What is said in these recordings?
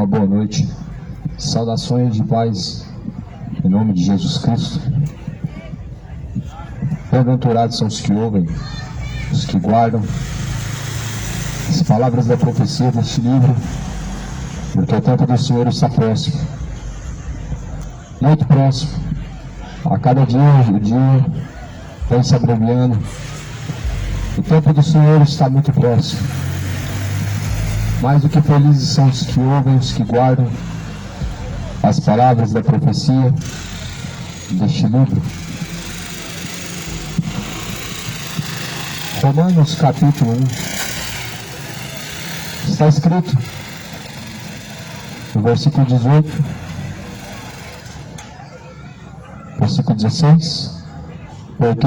Uma boa noite. Saudações de paz em nome de Jesus Cristo. Bem-aventurados são os que ouvem, os que guardam as palavras da profecia deste livro, porque o tempo do Senhor está próximo, muito próximo. A cada dia o dia vem se abreviando. O tempo do Senhor está muito próximo. Mais do que felizes são os que ouvem, os que guardam as palavras da profecia deste livro. Romanos capítulo 1. Está escrito no versículo 18, versículo 16: porque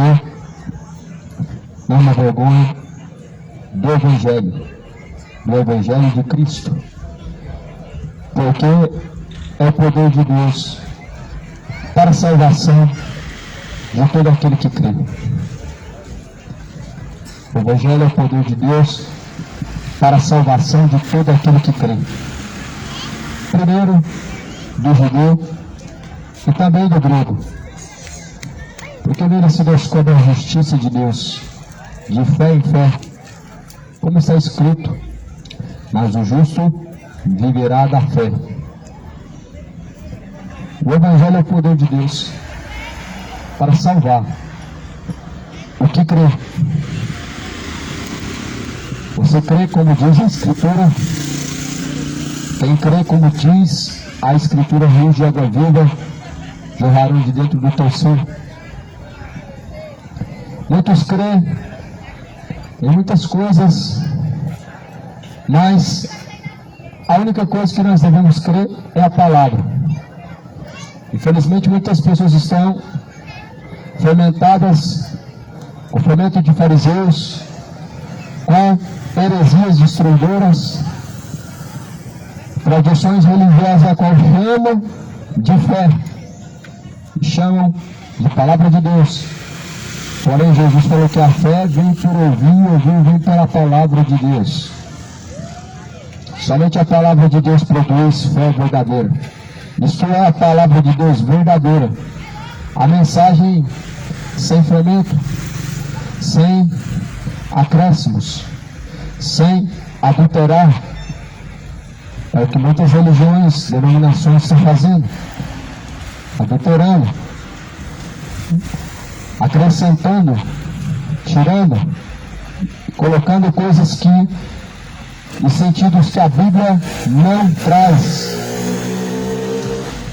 não me vergonho do Evangelho de Cristo, porque é o poder de Deus para a salvação de todo aquele que crê. O Evangelho é o poder de Deus para a salvação de todo aquele que crê. Primeiro, do judeu e também do grego. Porque nele se descobre a justiça de Deus, de fé em fé, como está escrito: mas o justo viverá da fé. O Evangelho é o poder de Deus para salvar o que crê. Você crê como diz a Escritura? Quem crê como diz a Escritura, rios de água viva jorrarão de dentro do teu ser. Muitos creem em muitas coisas, mas a única coisa que nós devemos crer é a palavra. Infelizmente muitas pessoas estão fermentadas com o fermento de fariseus, com heresias destruidoras, tradições religiosas a qual chamam de fé e chamam de palavra de Deus. Porém Jesus falou que a fé vem por ouvir, ouvir vem pela palavra de Deus. Somente a palavra de Deus produz fé verdadeira. Isto é a palavra de Deus verdadeira. A mensagem sem fermento, sem acréscimos, sem adulterar. É o que muitas religiões, denominações estão fazendo. Adulterando, acrescentando, tirando, colocando coisas que, em sentidos que a Bíblia não traz.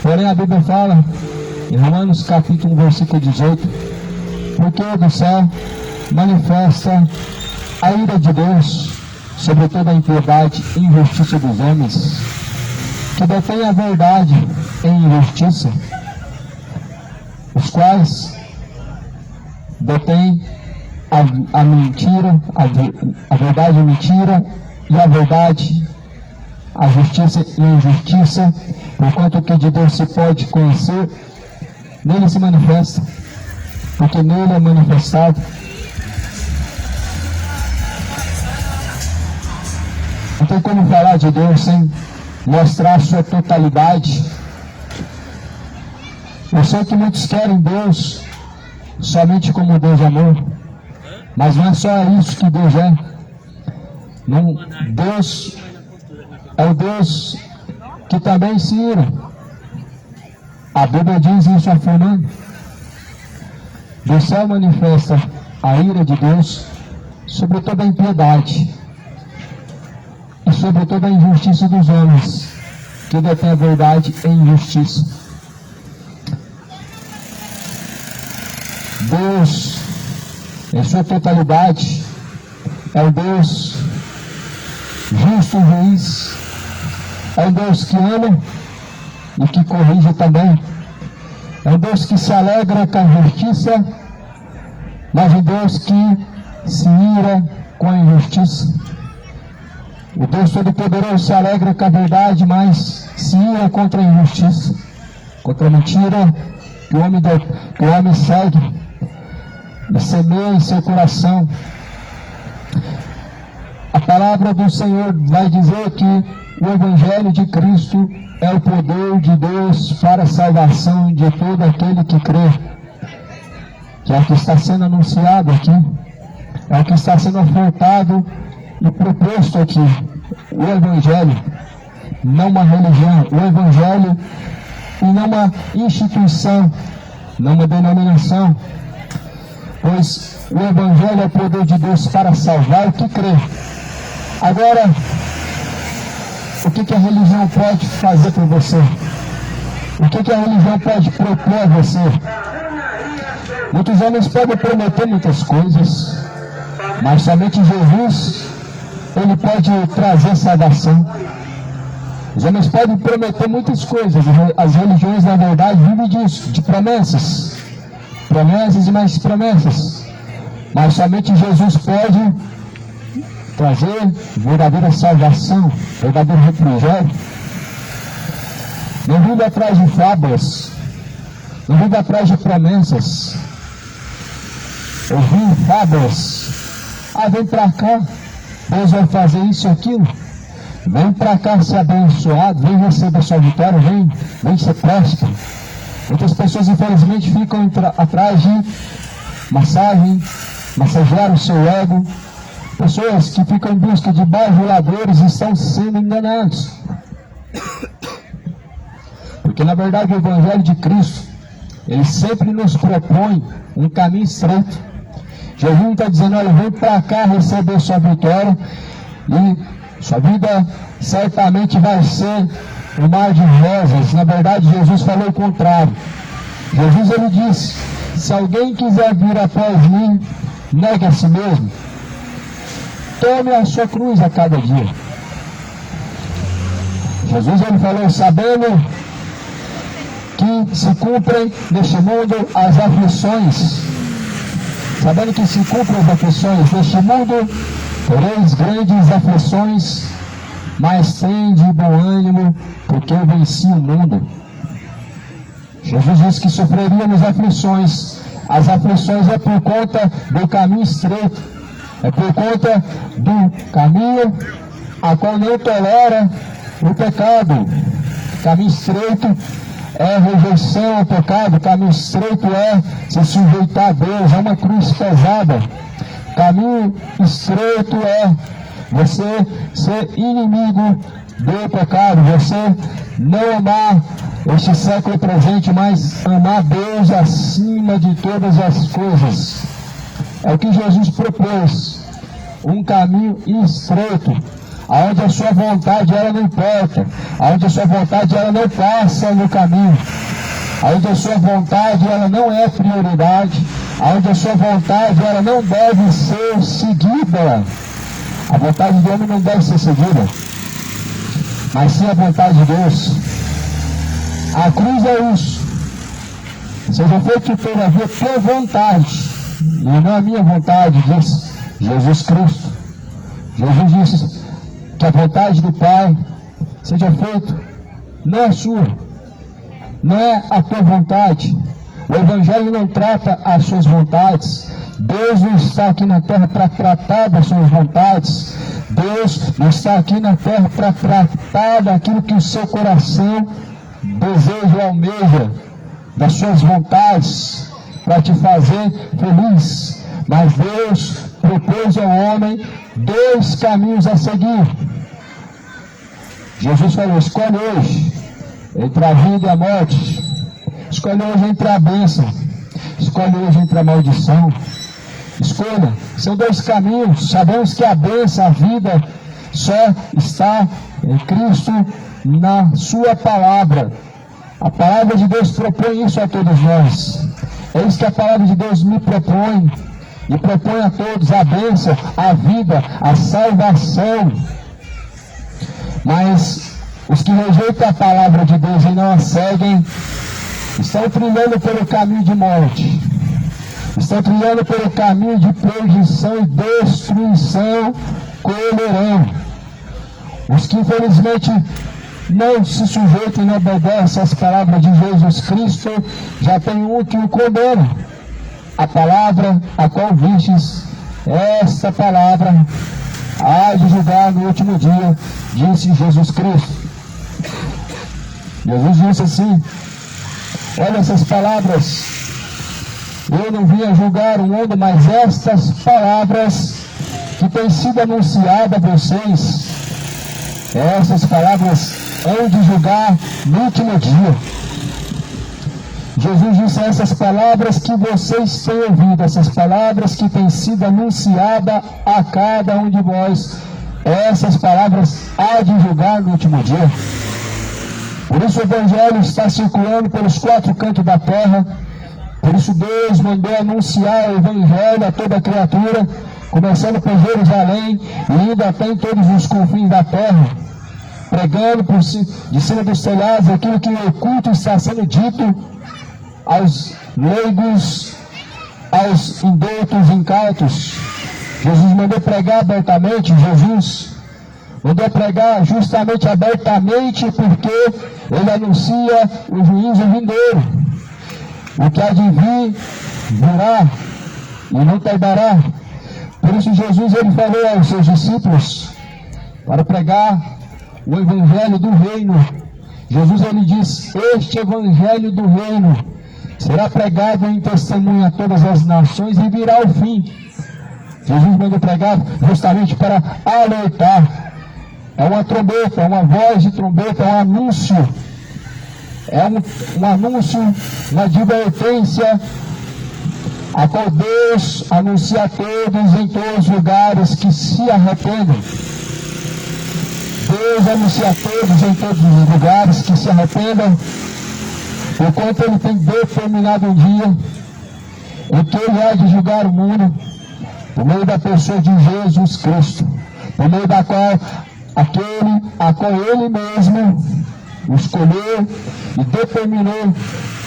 Porém a Bíblia fala, em Romanos capítulo 1, versículo 18, porque do céu manifesta a ira de Deus sobre toda a impiedade e injustiça dos homens, que detém a verdade em injustiça, os quais detém a mentira, a verdade em mentira, e a verdade, a justiça e a injustiça, porquanto o que de Deus se pode conhecer, nele se manifesta, porque nele é manifestado. Não tem como falar de Deus sem mostrar a sua totalidade. Eu sei que muitos querem Deus somente como Deus de amor, mas não é só isso que Deus é. Não, Deus é o Deus que também se ira. A Bíblia diz isso afirmando: do céu manifesta a ira de Deus sobre toda a impiedade e sobre toda a injustiça dos homens, que detém a verdade em injustiça. Deus, em sua totalidade, é o Deus justo e juiz, é um Deus que ama e que corrige também, é um Deus que se alegra com a justiça, mas um Deus que se ira com a injustiça. O Deus Todo-Poderoso se alegra com a verdade, mas se ira contra a injustiça, contra a mentira que o homem segue e semeia em seu coração. A palavra do Senhor vai dizer que o Evangelho de Cristo é o poder de Deus para a salvação de todo aquele que crê. Que é o que está sendo anunciado aqui, é o que está sendo ofertado e proposto aqui. O Evangelho, não uma religião, o Evangelho e não uma instituição, não uma denominação, pois o Evangelho é o poder de Deus para salvar o que crê. Agora, o que a religião pode fazer por você? O que a religião pode propor a você? Muitos homens podem prometer muitas coisas, mas somente Jesus, Ele pode trazer salvação. Os homens podem prometer muitas coisas, as religiões na verdade vivem disso, de promessas. Promessas e mais promessas. Mas somente Jesus pode trazer verdadeira salvação, verdadeiro refrigério. Não vive atrás de fábulas, não vive atrás de promessas. Ouvir fábulas. Ah, vem para cá, Deus vai fazer isso e aquilo. Vem para cá ser abençoado, vem receber sua vitória, vem ser próspero. Muitas pessoas infelizmente ficam atrás de massagear o seu ego. Pessoas que ficam em busca de bajuladores estão sendo enganados. Porque na verdade o Evangelho de Cristo, ele sempre nos propõe um caminho estreito. Jesus está dizendo, olha, vem para cá receber sua vitória e sua vida certamente vai ser um mar de rosas. Na verdade Jesus falou o contrário. Jesus ele disse, se alguém quiser vir após mim, negue a si mesmo. Tome a sua cruz a cada dia. Jesus ele falou, sabendo que se cumprem neste mundo as aflições. Sabendo que se cumprem as aflições neste mundo, tereis grandes aflições, mas tende bom ânimo, porque eu venci o mundo. Jesus disse que sofreríamos aflições. As aflições é por conta do caminho estreito, é por conta do caminho a qual não tolera o pecado. Caminho estreito é rejeição ao pecado, caminho estreito é se sujeitar a Deus, é uma cruz pesada. Caminho estreito é você ser inimigo do pecado, você não amar este século presente, mas amar Deus acima de todas as coisas. É o que Jesus propôs, um caminho estreito, aonde a sua vontade ela não importa, aonde a sua vontade ela não passa no caminho, aonde a sua vontade ela não é prioridade, aonde a sua vontade ela não deve ser seguida. A vontade do homem não deve ser seguida, mas sim a vontade de Deus. A cruz é isso. Seja feito todavia tua vontade, e não a minha vontade, diz Jesus Cristo. Jesus disse que a vontade do Pai seja feita, não a sua, não é a tua vontade. O Evangelho não trata as suas vontades. Deus não está aqui na terra para tratar das suas vontades. Deus não está aqui na terra para tratar daquilo que o seu coração deseja ou almeja, das suas vontades, para te fazer feliz. Mas Deus propôs ao homem dois caminhos a seguir. Jesus falou, escolhe hoje entre a vida e a morte. Escolhe hoje entre a bênção. Escolhe hoje entre a maldição. Escolha. São dois caminhos. Sabemos que a bênção, a vida, só está em Cristo, na sua palavra. A palavra de Deus propõe isso a todos nós. É isso que a palavra de Deus me propõe. E propõe a todos a bênção, a vida, a salvação. Mas os que rejeitam a palavra de Deus e não a seguem, estão trilhando pelo caminho de morte. Estão trilhando pelo caminho de perdição e destruição, colherão. Os que infelizmente não se sujeitam e não obedecem às palavras de Jesus Cristo, já tem um que o condena. A palavra a qual vistes, essa palavra há de julgar no último dia, disse Jesus Cristo. Jesus disse assim: olha essas palavras, eu não vim a julgar o mundo, mas estas palavras que têm sido anunciadas a vocês, essas palavras hão de julgar no último dia. Jesus disse: essas palavras que vocês têm ouvido, essas palavras que têm sido anunciadas a cada um de vós, essas palavras há de julgar no último dia. Por isso o Evangelho está circulando pelos 4 cantos da terra. Por isso Deus mandou anunciar o Evangelho a toda criatura, começando por Jerusalém e indo até em todos os confins da terra, pregando de cima dos telhados aquilo que em oculto está sendo dito aos leigos, aos indoutos, incautos. Jesus mandou pregar abertamente. Jesus mandou pregar justamente abertamente, porque ele anuncia o juízo vindouro. O que há de vir, virá e não tardará. Por isso Jesus ele falou aos seus discípulos para pregar o evangelho do reino. Jesus ele diz: este evangelho do reino será pregado em testemunho a todas as nações e virá o fim. Jesus mandou pregar justamente para alertar. É uma trombeta, é uma voz de trombeta, é um anúncio. É um anúncio, uma advertência, a qual Deus anuncia a todos em todos os lugares que se arrependam. Deus anuncia a todos em todos os lugares que se arrependam, enquanto Ele tem determinado um dia em que Ele há de julgar o mundo, por meio da pessoa de Jesus Cristo, por meio da qual aquele a qual Ele mesmo escolheu e determinou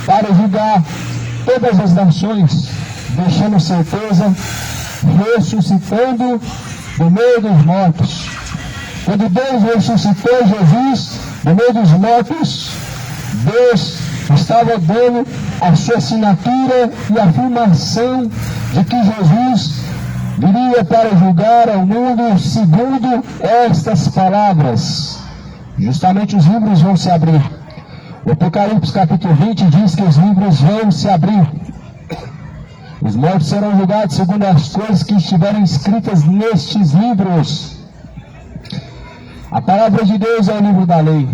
para julgar todas as nações, deixando certeza, ressuscitando do meio dos mortos. Quando Deus ressuscitou Jesus do meio dos mortos, Deus estava dando a sua assinatura e afirmação de que Jesus viria para julgar ao mundo segundo estas palavras. Justamente os livros vão se abrir. O Apocalipse capítulo 20 diz que os livros vão se abrir. Os mortos serão julgados segundo as coisas que estiverem escritas nestes livros. A palavra de Deus é o livro da lei,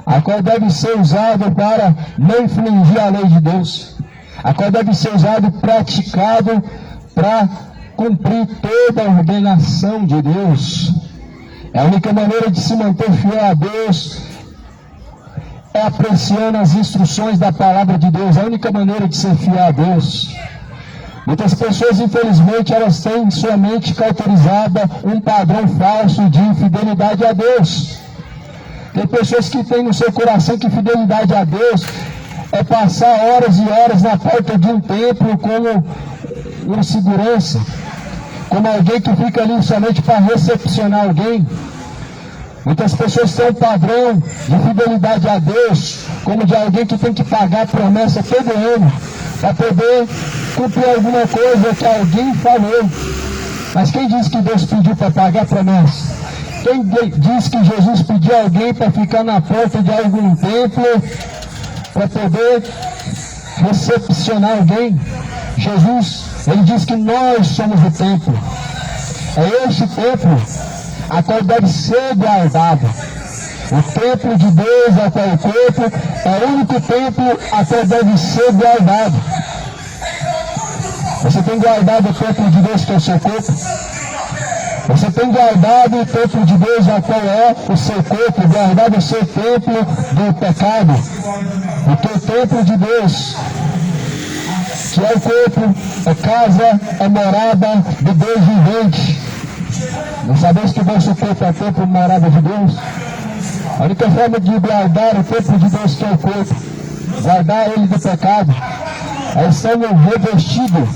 a qual deve ser usado para não infringir a lei de Deus, a qual deve ser usado e praticado para cumprir toda a ordenação de Deus. É a única maneira de se manter fiel a Deus, é apreciando as instruções da palavra de Deus. É a única maneira de ser fiel a Deus. Muitas pessoas, infelizmente, elas têm em sua mente cauterizada um padrão falso de infidelidade a Deus. Tem pessoas que têm no seu coração que fidelidade a Deus é passar horas e horas na porta de um templo como uma segurança, como alguém que fica ali somente para recepcionar alguém. Muitas pessoas têm um padrão de fidelidade a Deus como de alguém que tem que pagar promessa todo ano para poder cumprir alguma coisa que alguém falou. Mas quem disse que Deus pediu para pagar promessa? Quem disse que Jesus pediu alguém para ficar na porta de algum templo para poder recepcionar alguém? Jesus, ele diz que nós somos o templo. É esse templo a qual deve ser guardado. O templo de Deus, a qual o corpo, é o único templo a qual deve ser guardado. Você tem guardado o templo de Deus, que é o seu corpo? Você tem guardado o templo de Deus, a qual é o seu corpo, guardado o seu templo do pecado. O teu templo de Deus, que é o corpo, é casa, é morada de Deus vivente. Não sabemos que o vosso corpo é templo, morada de Deus? A única forma de guardar o templo de Deus, que é o corpo, guardar ele do pecado, é sendo revestido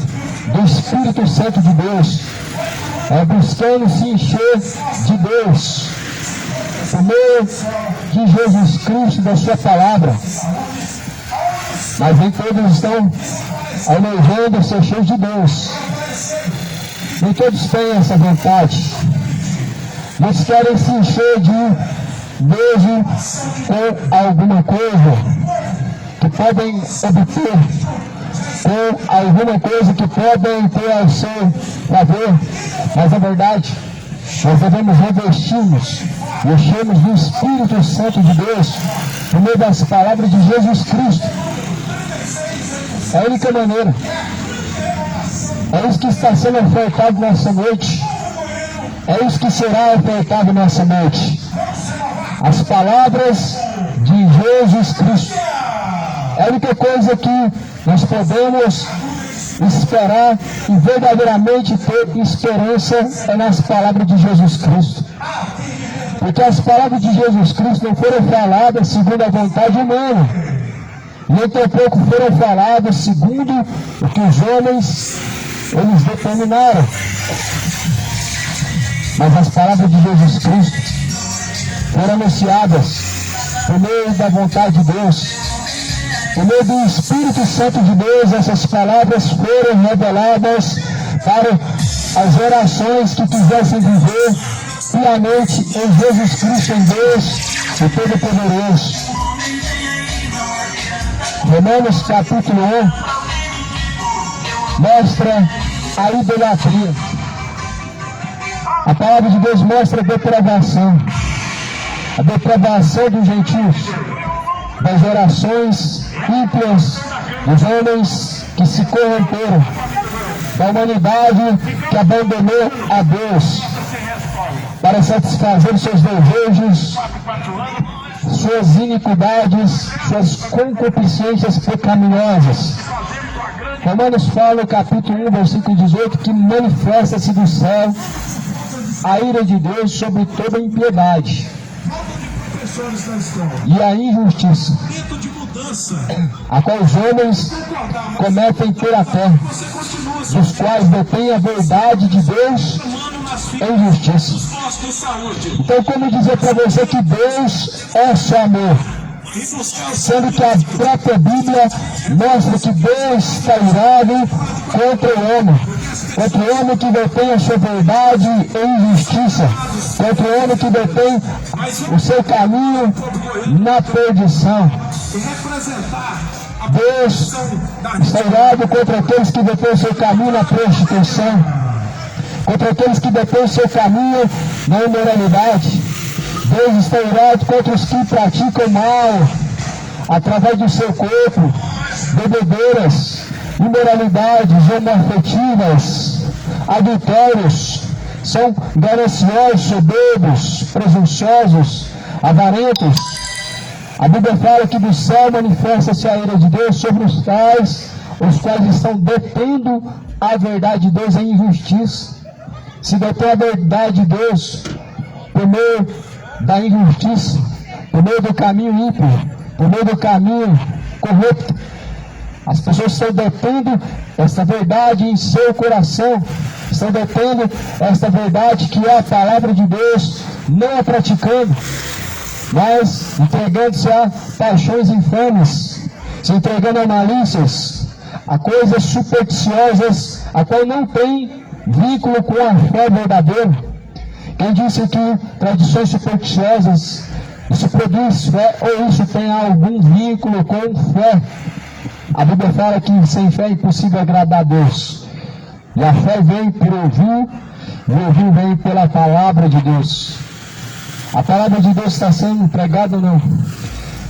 do Espírito Santo de Deus, é buscando se encher de Deus, por meio de Jesus Cristo, da sua palavra. Mas nem todos estão almejando ser cheios de Deus. Nem todos têm essa vontade. Muitos querem se encher de beijo com alguma coisa que podem obter, com alguma coisa que podem ter ao seu favor. Mas na verdade, nós devemos revestir-nos, enchermos do Espírito Santo de Deus, por meio das palavras de Jesus Cristo. É a única maneira. É isso que está sendo ofertado nessa noite. É isso que será ofertado nessa noite. As palavras de Jesus Cristo. É a única coisa que nós podemos esperar e verdadeiramente ter esperança é nas palavras de Jesus Cristo. Porque as palavras de Jesus Cristo não foram faladas segundo a vontade humana, nem tampouco foram faladas segundo o que os homens eles determinaram. Mas as palavras de Jesus Cristo foram anunciadas por meio da vontade de Deus, por meio do Espírito Santo de Deus. Essas palavras foram reveladas para as gerações que quisessem viver piamente em Jesus Cristo, em Deus, o Todo-Poderoso. Romanos capítulo 1 mostra a idolatria. A palavra de Deus mostra a depravação dos gentios, das gerações ímpias, dos homens que se corromperam, da humanidade que abandonou a Deus para satisfazer seus desejos, suas iniquidades, suas concupiscências pecaminosas. Romanos fala, capítulo 1, versículo 18, que manifesta-se do céu a ira de Deus sobre toda impiedade e a injustiça, a qual os homens cometem pela terra, dos quais detêm a verdade de Deus em justiça. Então, como dizer para você que Deus é só amor, sendo que a própria Bíblia mostra que Deus está irado contra o homem que detém a sua verdade em justiça, contra o homem que detém o seu caminho na perdição. Deus está irado contra aqueles que detêm o seu caminho na prostituição, contra aqueles que detêm o seu caminho na imoralidade. Deus está irado contra os que praticam mal através do seu corpo, bebedeiras, imoralidades, homoafetivas, adultérios, são gananciosos, soberbos, presunçosos, avarentos. A Bíblia fala que do céu manifesta-se a ira de Deus sobre os quais estão detendo a verdade de Deus em injustiça. Se detém a verdade de Deus por meio da injustiça, por meio do caminho ímpio, por meio do caminho corrupto. As pessoas estão detendo esta verdade em seu coração, estão detendo esta verdade que é a palavra de Deus, não a praticando, mas entregando-se a paixões infames, se entregando a malícias, a coisas supersticiosas, a qual não tem vínculo com a fé verdadeira. Quem disse que tradições supersticiosas, isso produz fé, ou isso tem algum vínculo com fé? A Bíblia fala que sem fé é impossível agradar a Deus. E a fé vem por ouvir, e o ouvir vem pela palavra de Deus. A palavra de Deus está sendo pregada ou não?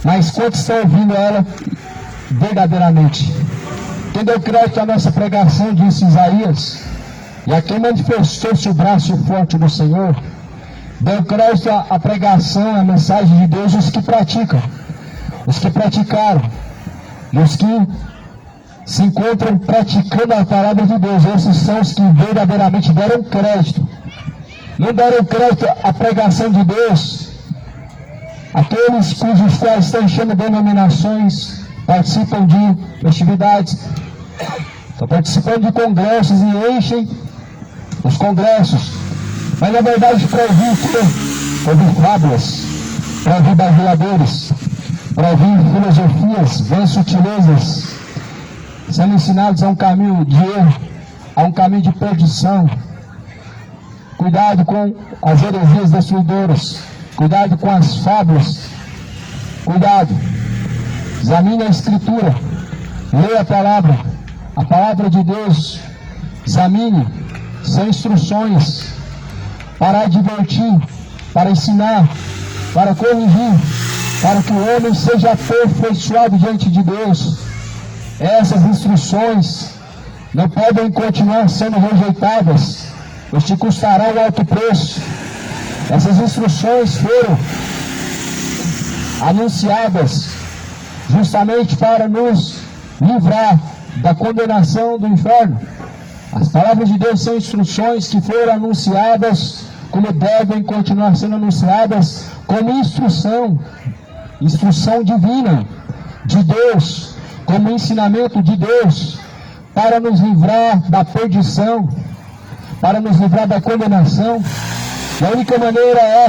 Mas quantos estão ouvindo ela verdadeiramente? Quem deu crédito à nossa pregação, disse Isaías, e a quem manifestou-se o braço forte do Senhor, deu crédito à pregação, à mensagem de Deus, os que praticam, os que praticaram, e os que se encontram praticando a palavra de Deus. Esses são os que verdadeiramente deram crédito. Não deram crédito à pregação de Deus aqueles cujos quais estão enchendo denominações, participam de festividades, estão participando de congressos e enchem os congressos, mas na verdade para ouvir fábulas, para ouvir bajuladores, para ouvir filosofias, vãs sutilezas, sendo ensinados a um caminho de erro, a um caminho de perdição, Cuidado com as heresias destruidoras. Cuidado com as fábulas. Cuidado. Examine a Escritura. Leia a palavra de Deus. Examine. São instruções para advertir, para ensinar, para corrigir, para que o homem seja aperfeiçoado diante de Deus. Essas instruções não podem continuar sendo rejeitadas, pois te custará um alto preço. Essas instruções foram anunciadas justamente para nos livrar da condenação do inferno. As palavras de Deus são instruções que foram anunciadas, como devem continuar sendo anunciadas, como instrução divina de Deus, como ensinamento de Deus, para nos livrar da perdição, para nos livrar da condenação. E a única maneira é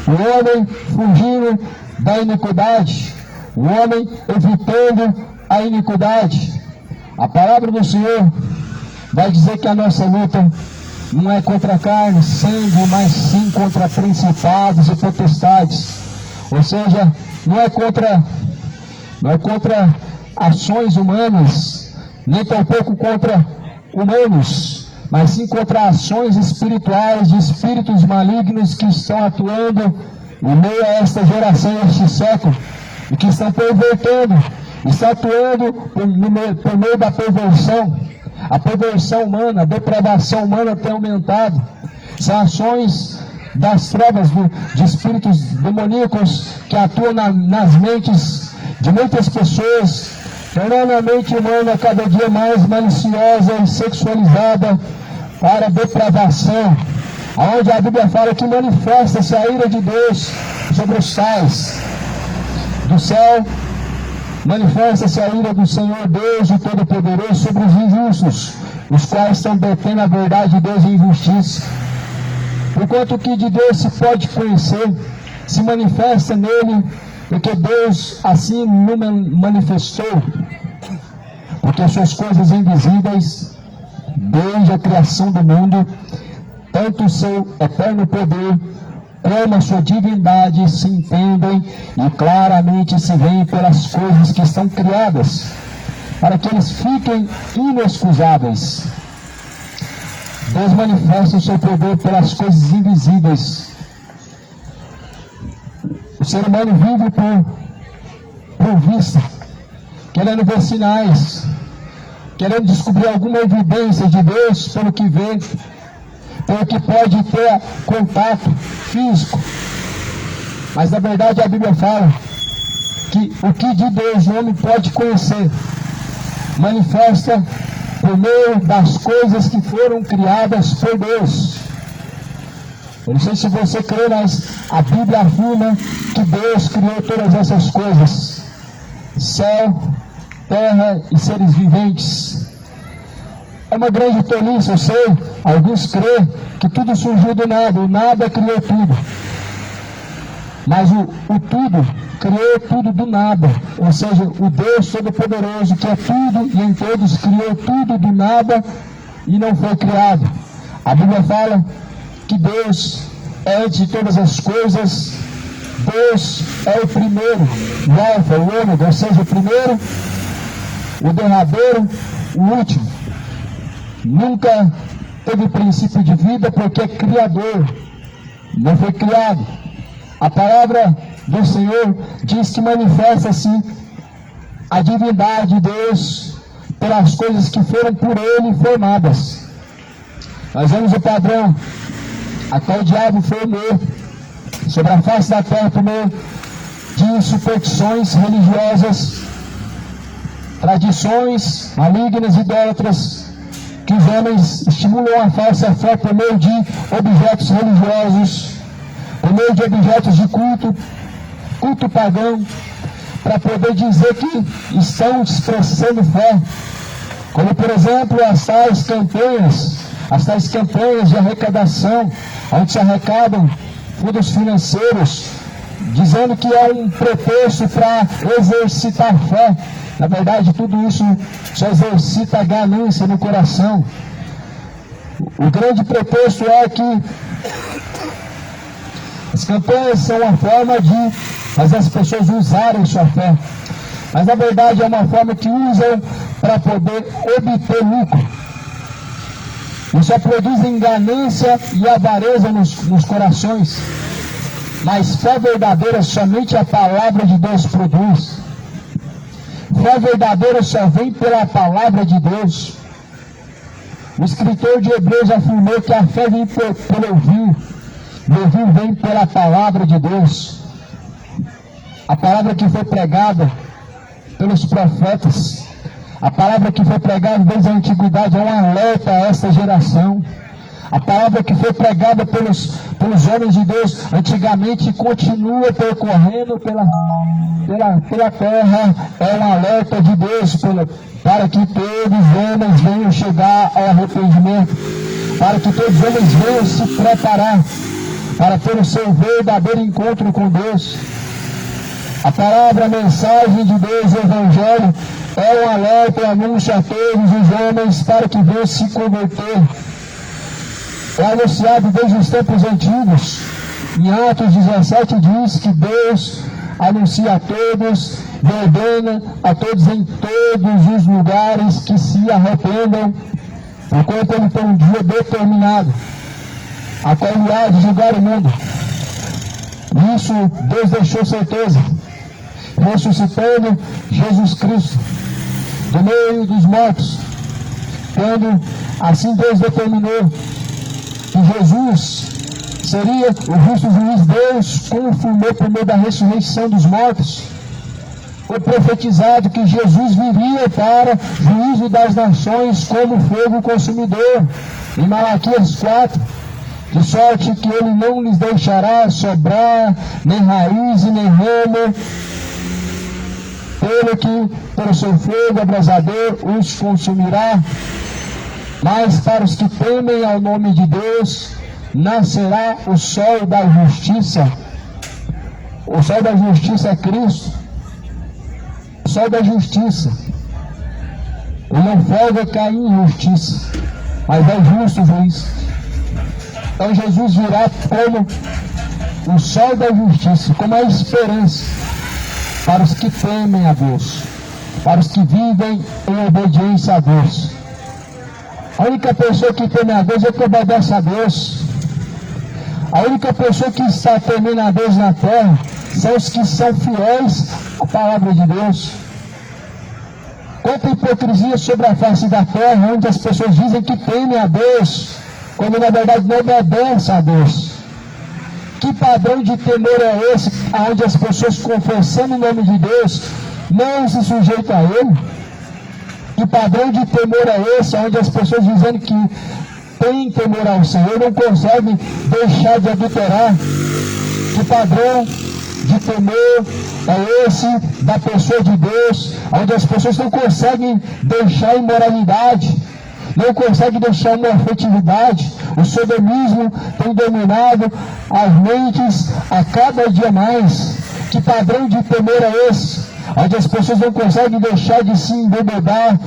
o homem fugindo da iniquidade, o homem evitando a iniquidade. A palavra do Senhor vai dizer que a nossa luta não é contra carne, sangue, mas sim contra principados e potestades. Ou seja, não é contra ações humanas, nem tampouco contra humanos, mas sim contra ações espirituais de espíritos malignos que estão atuando em meio a esta geração, este século, e que estão pervertendo, estão atuando por meio da perversão. A perversão humana, a depravação humana tem aumentado. São ações das trevas de espíritos demoníacos que atuam nas mentes de muitas pessoas, tornando a mente humana cada dia mais maliciosa e sexualizada para a depravação, onde a Bíblia fala que manifesta-se a ira de Deus sobre os sais do céu. Manifesta-se a ira do Senhor Deus, o Todo-Poderoso, sobre os injustos, os quais estão detendo a verdade de Deus em injustiça. Porquanto o que de Deus se pode conhecer, se manifesta nele, porque Deus assim não manifestou. Porque as suas coisas invisíveis, desde a criação do mundo, tanto o seu eterno poder, como a sua divindade se entendem e claramente se veem pelas coisas que estão criadas, para que eles fiquem inexcusáveis. Deus manifesta o seu poder pelas coisas invisíveis. O ser humano vive por vista, querendo ver sinais, querendo descobrir alguma evidência de Deus pelo que vê, pelo que pode ter contato físico. Mas na verdade a Bíblia fala que o que de Deus o homem pode conhecer manifesta por meio das coisas que foram criadas por Deus. Eu não sei se você crê, mas a Bíblia afirma que Deus criou todas essas coisas: céu, terra e seres viventes. É uma grande tolice, eu sei. Alguns creem que tudo surgiu do nada, o nada criou tudo. Mas o tudo criou tudo do nada. Ou seja, o Deus Todo-Poderoso, que é tudo e em todos, criou tudo do nada e não foi criado. A Bíblia fala que Deus é antes de todas as coisas. Deus é o primeiro, o alfa, o ômega, ou seja, o primeiro, o derradeiro, o último. Nunca teve princípio de vida porque é criador, não foi criado. A palavra do Senhor diz que manifesta-se a divindade de Deus pelas coisas que foram por Ele formadas. Nós vemos o padrão a qual o diabo formou sobre a face da terra por meio de superstições religiosas, tradições malignas, idólatras, que os homens estimulam a falsa fé por meio de objetos religiosos, por meio de objetos de culto pagão, para poder dizer que estão expressando fé. Como, por exemplo, as tais campanhas de arrecadação, onde se arrecadam fundos financeiros, dizendo que é um pretexto para exercitar fé. Na verdade, tudo isso só exercita a ganância no coração. O grande pretexto é que as campanhas são uma forma de fazer as pessoas usarem sua fé. Mas na verdade é uma forma que usam para poder obter lucro. E só produzem ganância e avareza nos corações. Mas fé verdadeira somente a palavra de Deus produz. Fé verdadeira só vem pela palavra de Deus. O escritor de Hebreus afirmou que a fé vem pelo ouvir. O ouvir vem pela palavra de Deus. A palavra que foi pregada pelos profetas, a palavra que foi pregada desde a antiguidade é um alerta a esta geração. A palavra que foi pregada pelos homens de Deus antigamente continua percorrendo pela terra, é um alerta de Deus para que todos os homens venham chegar ao arrependimento, para que todos os homens venham se preparar para ter o seu verdadeiro encontro com Deus. A palavra, a mensagem de Deus, o Evangelho, é um alerta e anúncio a todos os homens para que venham se converter. É anunciado desde os tempos antigos. Em Atos 17 diz que Deus anuncia a todos e ordena a todos em todos os lugares que se arrependam, enquanto Ele tem um dia determinado, a qual Ele há de julgar o mundo. Isso Deus deixou certeza, ressuscitando Jesus Cristo do meio dos mortos, quando assim Deus determinou que Jesus seria o justo juiz. Deus confirmou por meio da ressurreição dos mortos. Foi profetizado que Jesus viria para juízo das nações como fogo consumidor, em Malaquias 4, de sorte que Ele não lhes deixará sobrar nem raiz e nem ramo, pelo seu fogo abrasador os consumirá. Mas para os que temem ao nome de Deus, nascerá o sol da justiça. O sol da justiça é Cristo. O sol da justiça. Ele não folga cair em justiça, mas é justo juiz. Então Jesus virá como o sol da justiça, como a esperança para os que temem a Deus, para os que vivem em obediência a Deus. A única pessoa que teme a Deus é que obedece a Deus. A única pessoa que está temendo a Deus na terra são os que são fiéis à palavra de Deus. Quanta hipocrisia sobre a face da terra, onde as pessoas dizem que temem a Deus, quando na verdade não obedecem a Deus. Que padrão de temor é esse, onde as pessoas confessando o nome de Deus não se sujeitam a Ele? Que padrão de temor é esse, onde as pessoas dizendo que têm temor ao Senhor não conseguem deixar de adulterar? Que padrão de temor é esse da pessoa de Deus, onde as pessoas não conseguem deixar a imoralidade, não conseguem deixar uma afetividade? O sodomismo tem dominado as mentes a cada dia mais. Que padrão de temor é esse, onde as pessoas não conseguem deixar de se embebedar,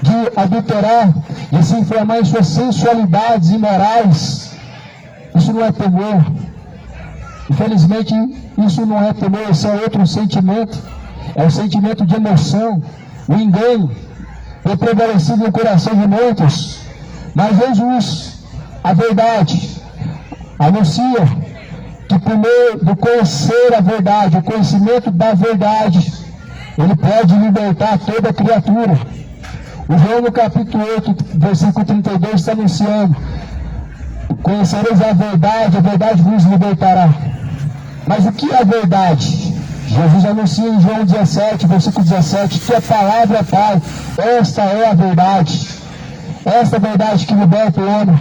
de adulterar, de se inflamar em suas sensualidades imorais? Isso não é temor. Infelizmente, isso não é temor, esse é outro sentimento. É o sentimento de emoção, o engano, tem prevalecido no coração de muitos. Mas Jesus, a verdade, anuncia que por meio do conhecer a verdade, o conhecimento da verdade, Ele pode libertar toda criatura. O João no capítulo 8, versículo 32 está anunciando: conhecereis a verdade vos libertará. Mas o que é a verdade? Jesus anuncia em João 17, versículo 17, que a palavra é Pai. Esta é a verdade. Esta é a verdade que liberta o homem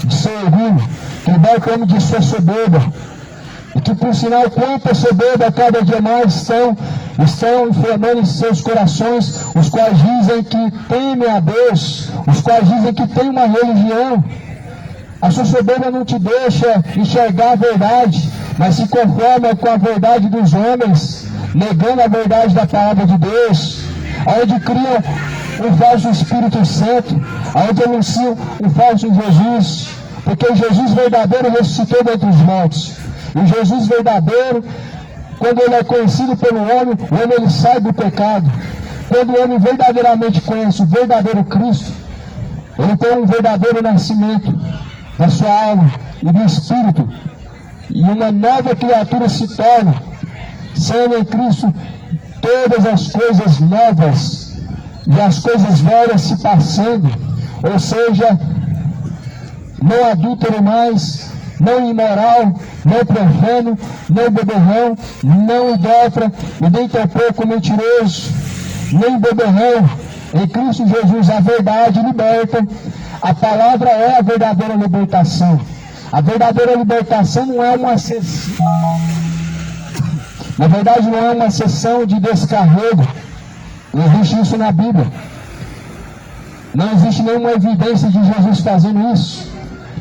de seu orgulho, que liberta o homem de sua soberba. E que, por sinal, quanta soberba cada dia mais estão inflamando em seus corações, os quais dizem que temem a Deus, os quais dizem que têm uma religião. A sua soberba não te deixa enxergar a verdade, mas se conforma com a verdade dos homens, negando a verdade da palavra de Deus, onde criam um falso Espírito Santo, onde anunciam um falso Jesus, porque o Jesus verdadeiro ressuscitou dentre os mortos. E o Jesus verdadeiro, quando ele é conhecido pelo homem, o homem ele sai do pecado. Quando o homem verdadeiramente conhece o verdadeiro Cristo, ele tem um verdadeiro nascimento da sua alma e do Espírito, e uma nova criatura se torna, sendo em Cristo todas as coisas novas e as coisas velhas se passando, ou seja, não adúltero mais, não imoral, não profano, não beberrão, não idólatra, e nem tampouco mentiroso, nem beberrão. Em Cristo Jesus a verdade liberta, a palavra é a verdadeira libertação. A verdadeira libertação não é uma sessão, na verdade não é uma sessão de descarrego, não existe isso na Bíblia. Não existe nenhuma evidência de Jesus fazendo isso.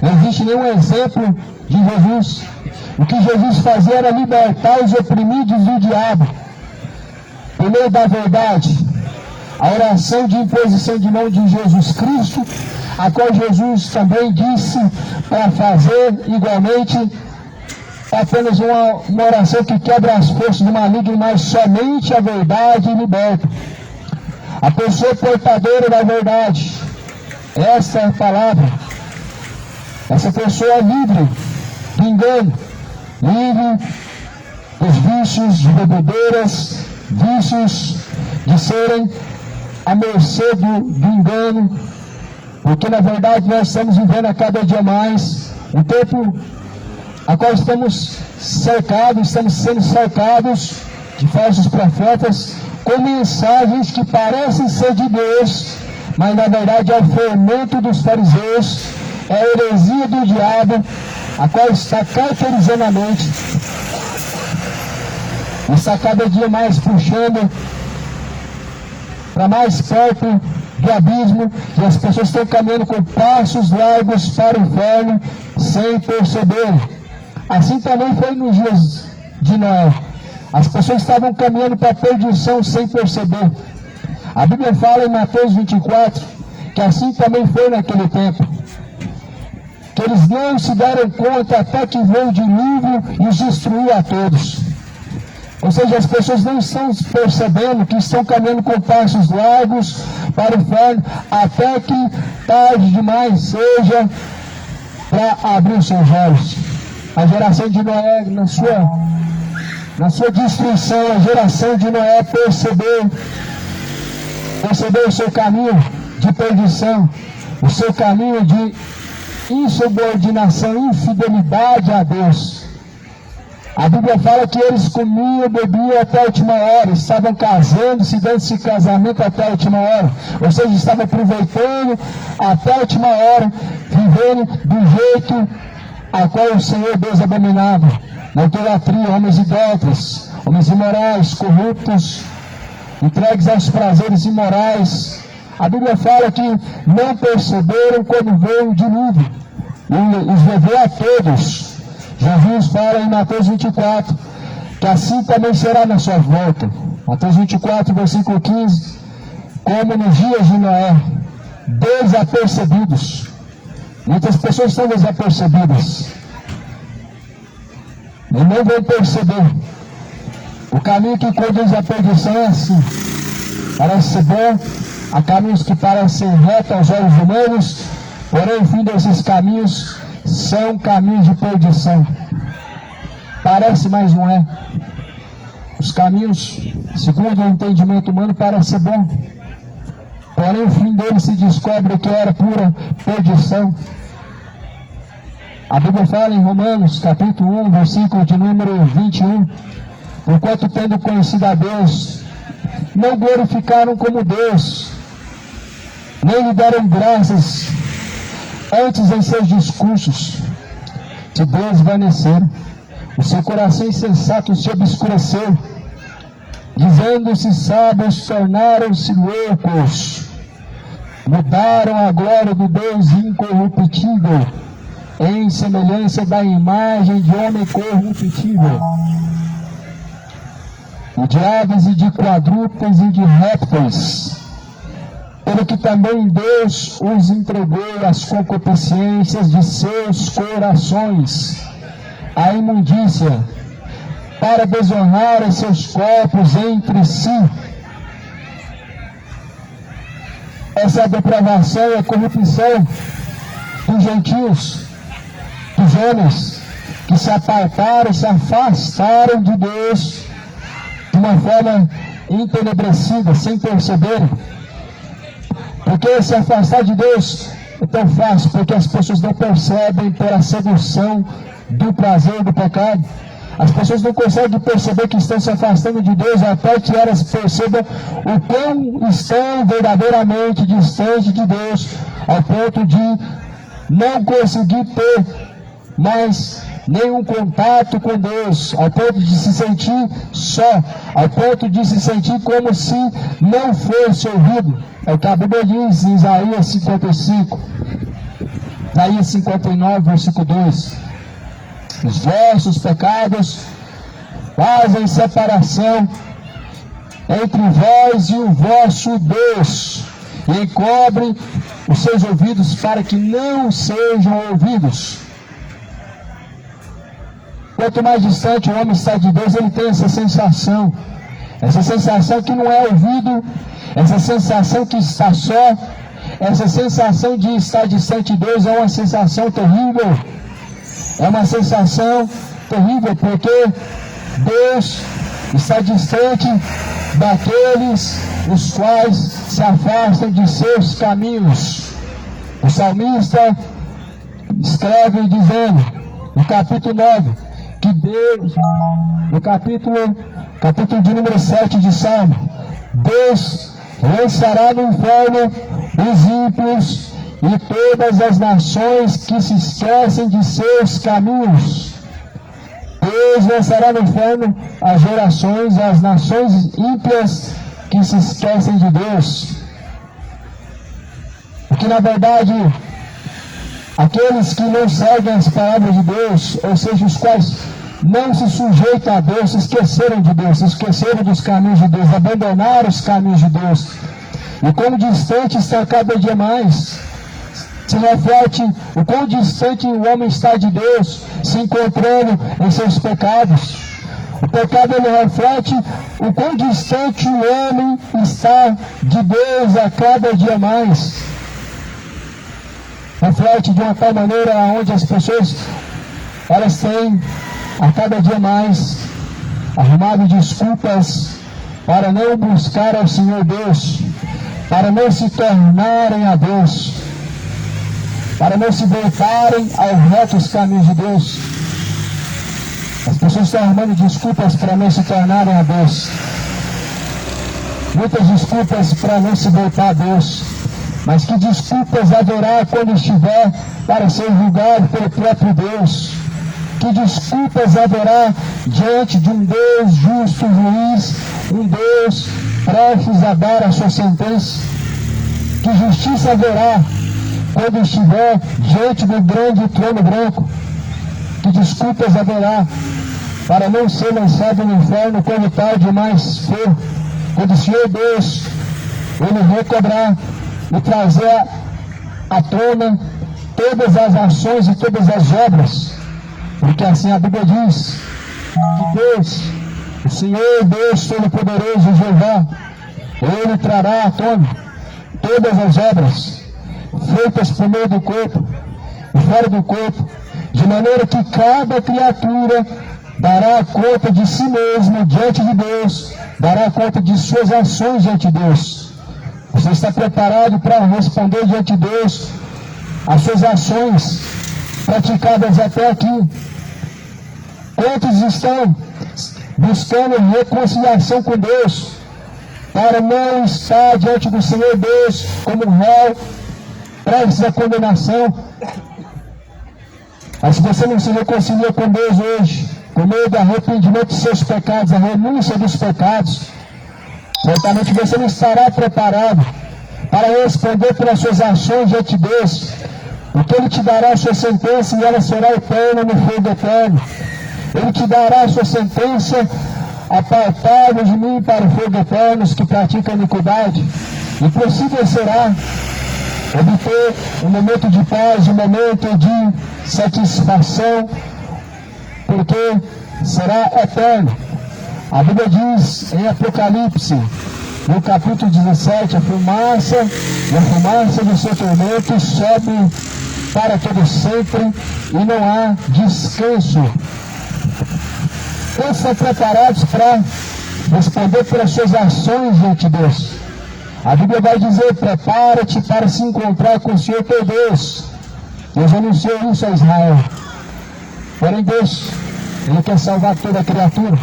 Não existe nenhum exemplo de Jesus. O que Jesus fazia era libertar os oprimidos do diabo, por meio da verdade. A oração de imposição de mão de Jesus Cristo, a qual Jesus também disse para fazer igualmente, é apenas uma oração que quebra as forças do maligno, mas somente a verdade liberta. A pessoa portadora da verdade, essa é a palavra. Essa pessoa é livre do engano, livre dos vícios de bebedeiras, vícios de serem à mercê do engano, porque na verdade nós estamos vivendo a cada dia mais um tempo a qual estamos sendo cercados de falsos profetas, com mensagens que parecem ser de Deus, mas na verdade é o fermento dos fariseus, é a heresia do diabo, a qual está cauterizando a mente, está cada dia mais puxando para mais perto do abismo, e as pessoas estão caminhando com passos largos para o inferno sem perceber. Assim também foi nos dias de Noé. As pessoas estavam caminhando para a perdição sem perceber. A Bíblia fala em Mateus 24 que assim também foi naquele tempo, que eles não se deram conta até que veio o dilúvio e os destruiu a todos. Ou seja, as pessoas não estão percebendo que estão caminhando com passos largos para o inferno, até que tarde demais seja para abrir os seus olhos. A geração de Noé, na sua destruição, a geração de Noé percebeu o seu caminho de perdição, o seu caminho de insubordinação, infidelidade a Deus. A Bíblia fala que eles comiam, bebiam até a última hora, estavam casando-se, dando-se casamento até a última hora, ou seja, estavam aproveitando até a última hora, vivendo do jeito a qual o Senhor Deus abominava, na idolatria, homens idólatras, homens imorais, corruptos, entregues aos prazeres imorais. A Bíblia fala que não perceberam quando veio o dilúvio e os levou a todos. Jesus fala em Mateus 24 que assim também será na sua volta. Mateus 24, versículo 15, como nos dias de Noé, desapercebidos. Muitas pessoas são desapercebidas e não vão perceber. O caminho que conduz à perdição é assim. Parece ser bom, há caminhos que parecem retos aos olhos humanos, porém o fim desses caminhos são caminhos de perdição. Parece, mas não é. Os caminhos, segundo o entendimento humano, parecem ser bom, porém o fim deles se descobre que era pura perdição. A Bíblia fala em Romanos, capítulo 1, versículo de número 21, porquanto tendo conhecido a Deus, não glorificaram como Deus, nem lhe deram graças, antes em seus discursos se desvaneceram, o seu coração insensato se obscureceu, dizendo-se sábios, tornaram-se loucos, mudaram a glória do Deus incorruptível em semelhança da imagem de homem corruptível, e de aves e de quadrúpedes e de répteis. pelo que também Deus os entregou às concupiscências de seus corações, a imundícia, para desonrar os seus corpos entre si. Essa depravação é corrupção dos gentios, dos homens que se apartaram, se afastaram de Deus de uma forma entenebrecida, sem perceberem. Porque se afastar de Deus é tão fácil, porque as pessoas não percebem pela sedução do prazer do pecado. As pessoas não conseguem perceber que estão se afastando de Deus até que elas percebam o quão estão verdadeiramente distantes de Deus, ao ponto de não conseguir ter mais nenhum contato com Deus, ao ponto de se sentir só, ao ponto de se sentir como se não fosse ouvido. É o que a Bíblia diz em Isaías 55, Isaías 59, versículo 2. Os vossos pecados fazem separação entre vós e o vosso Deus, e encobrem os seus ouvidos para que não sejam ouvidos. Quanto mais distante o homem está de Deus, ele tem essa sensação que não é ouvido, essa sensação que está só, essa sensação de estar distante de Deus é uma sensação terrível. É uma sensação terrível, porque Deus está distante daqueles os quais se afastam de seus caminhos. O salmista escreve dizendo, no capítulo 9, que Deus, no capítulo de número 7 de Salmo, Deus lançará no inferno os ímpios e todas as nações que se esquecem de seus caminhos. Deus lançará no inferno as gerações, as nações ímpias que se esquecem de Deus. Porque na verdade, aqueles que não seguem as palavras de Deus, ou seja, os quais não se sujeitam a Deus, se esqueceram de Deus, se esqueceram dos caminhos de Deus, abandonaram os caminhos de Deus. E como distante está cada dia mais, se reflete o quão distante o homem está de Deus, se encontrando em seus pecados. O pecado ele reflete o quão distante o homem está de Deus a cada dia mais. Reflete de uma tal maneira onde as pessoas elas têm a cada dia mais arrumado desculpas para não buscar ao Senhor Deus, para não se tornarem a Deus, para não se voltarem aos retos caminhos de Deus. As pessoas estão arrumando desculpas para não se tornarem a Deus. Muitas desculpas para não se voltar a Deus. Mas que desculpas haverá quando estiver para ser julgado pelo próprio Deus? Que desculpas haverá diante de um Deus justo, juiz, um Deus prestes a dar a sua sentença? Que justiça haverá quando estiver diante do grande trono branco? Que desculpas haverá para não ser lançado no inferno quando tarde mais for, quando o Senhor Deus ele recobrar e trazer à tona todas as ações e todas as obras? Porque assim a Bíblia diz que Deus, o Senhor Deus Todo-Poderoso, Jeová, ele trará à tona todas as obras feitas por meio do corpo e fora do corpo, de maneira que cada criatura dará conta de si mesmo diante de Deus, dará conta de suas ações diante de Deus. Você está preparado para responder diante de Deus as suas ações praticadas até aqui? Quantos estão buscando reconciliação com Deus para não estar diante do Senhor Deus como réu prestes à condenação? Mas se você não se reconcilia com Deus hoje, por meio do arrependimento dos seus pecados, a renúncia dos pecados, certamente você não estará preparado para responder pelas suas ações diante de Deus, porque Ele te dará a sua sentença e ela será eterna no fogo eterno. Ele te dará a sua sentença: apartai-vos de mim para o fogo eterno os que praticam iniquidade. Impossível será obter um momento de paz, um momento de satisfação, porque será eterno. A Bíblia diz em Apocalipse, no capítulo 17, a fumaça do seu tormento sobe para todo sempre e não há descanso. Todos estão preparados para responder pelas suas ações diante de Deus. A Bíblia vai dizer: prepara-te para se encontrar com o Senhor teu Deus. Deus anunciou isso a Israel. Porém Deus, Ele quer salvar toda a criatura.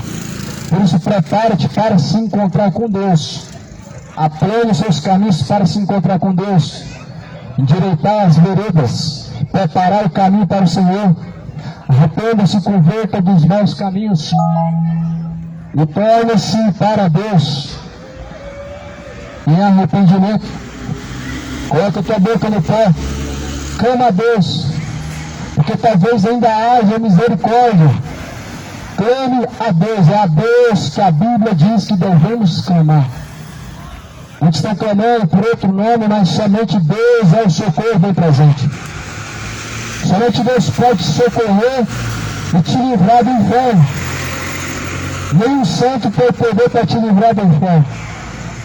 Por isso, prepara-te para se encontrar com Deus. Aplane os seus caminhos para se encontrar com Deus. Endireitar as veredas. Preparar o caminho para o Senhor. Arrependa-se e converta dos maus caminhos. E torne-se para Deus em arrependimento. Coloca a tua boca no pó. Clama a Deus. Porque talvez ainda haja misericórdia. Clame a Deus, é a Deus que a Bíblia diz que devemos clamar. Muitos estão clamando por outro nome, mas somente Deus é o socorro bem presente. Somente Deus pode te socorrer e te livrar do inferno. Nenhum santo tem poder para te livrar do inferno.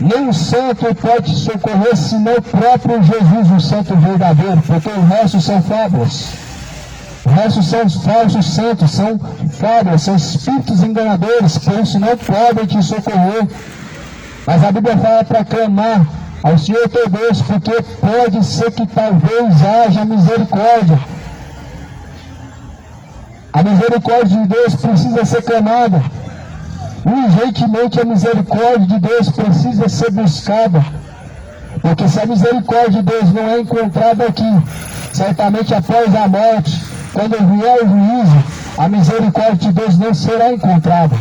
Nenhum santo pode te socorrer senão o próprio Jesus, o santo verdadeiro, porque o resto são fábulas. O resto são os falsos santos, são fábulas, são espíritos enganadores, por isso não podem te socorrer. Mas a Bíblia fala para clamar ao Senhor teu Deus, porque pode ser que talvez haja misericórdia. A misericórdia de Deus precisa ser clamada. Urgentemente a misericórdia de Deus precisa ser buscada. Porque se a misericórdia de Deus não é encontrada aqui, certamente após a morte, quando vier o juízo, a misericórdia de Deus não será encontrada.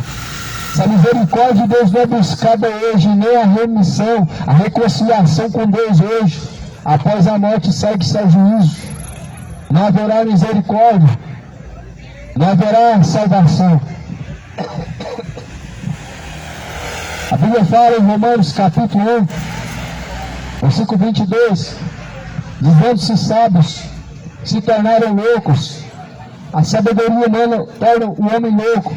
Se a misericórdia de Deus não é buscada hoje, nem a remissão, a reconciliação com Deus hoje, após a morte segue-se ao juízo. Não haverá misericórdia, não haverá salvação. A Bíblia fala em Romanos capítulo 1, versículo 22, dizendo-se sábios, se tornaram loucos. A sabedoria humana torna o homem louco.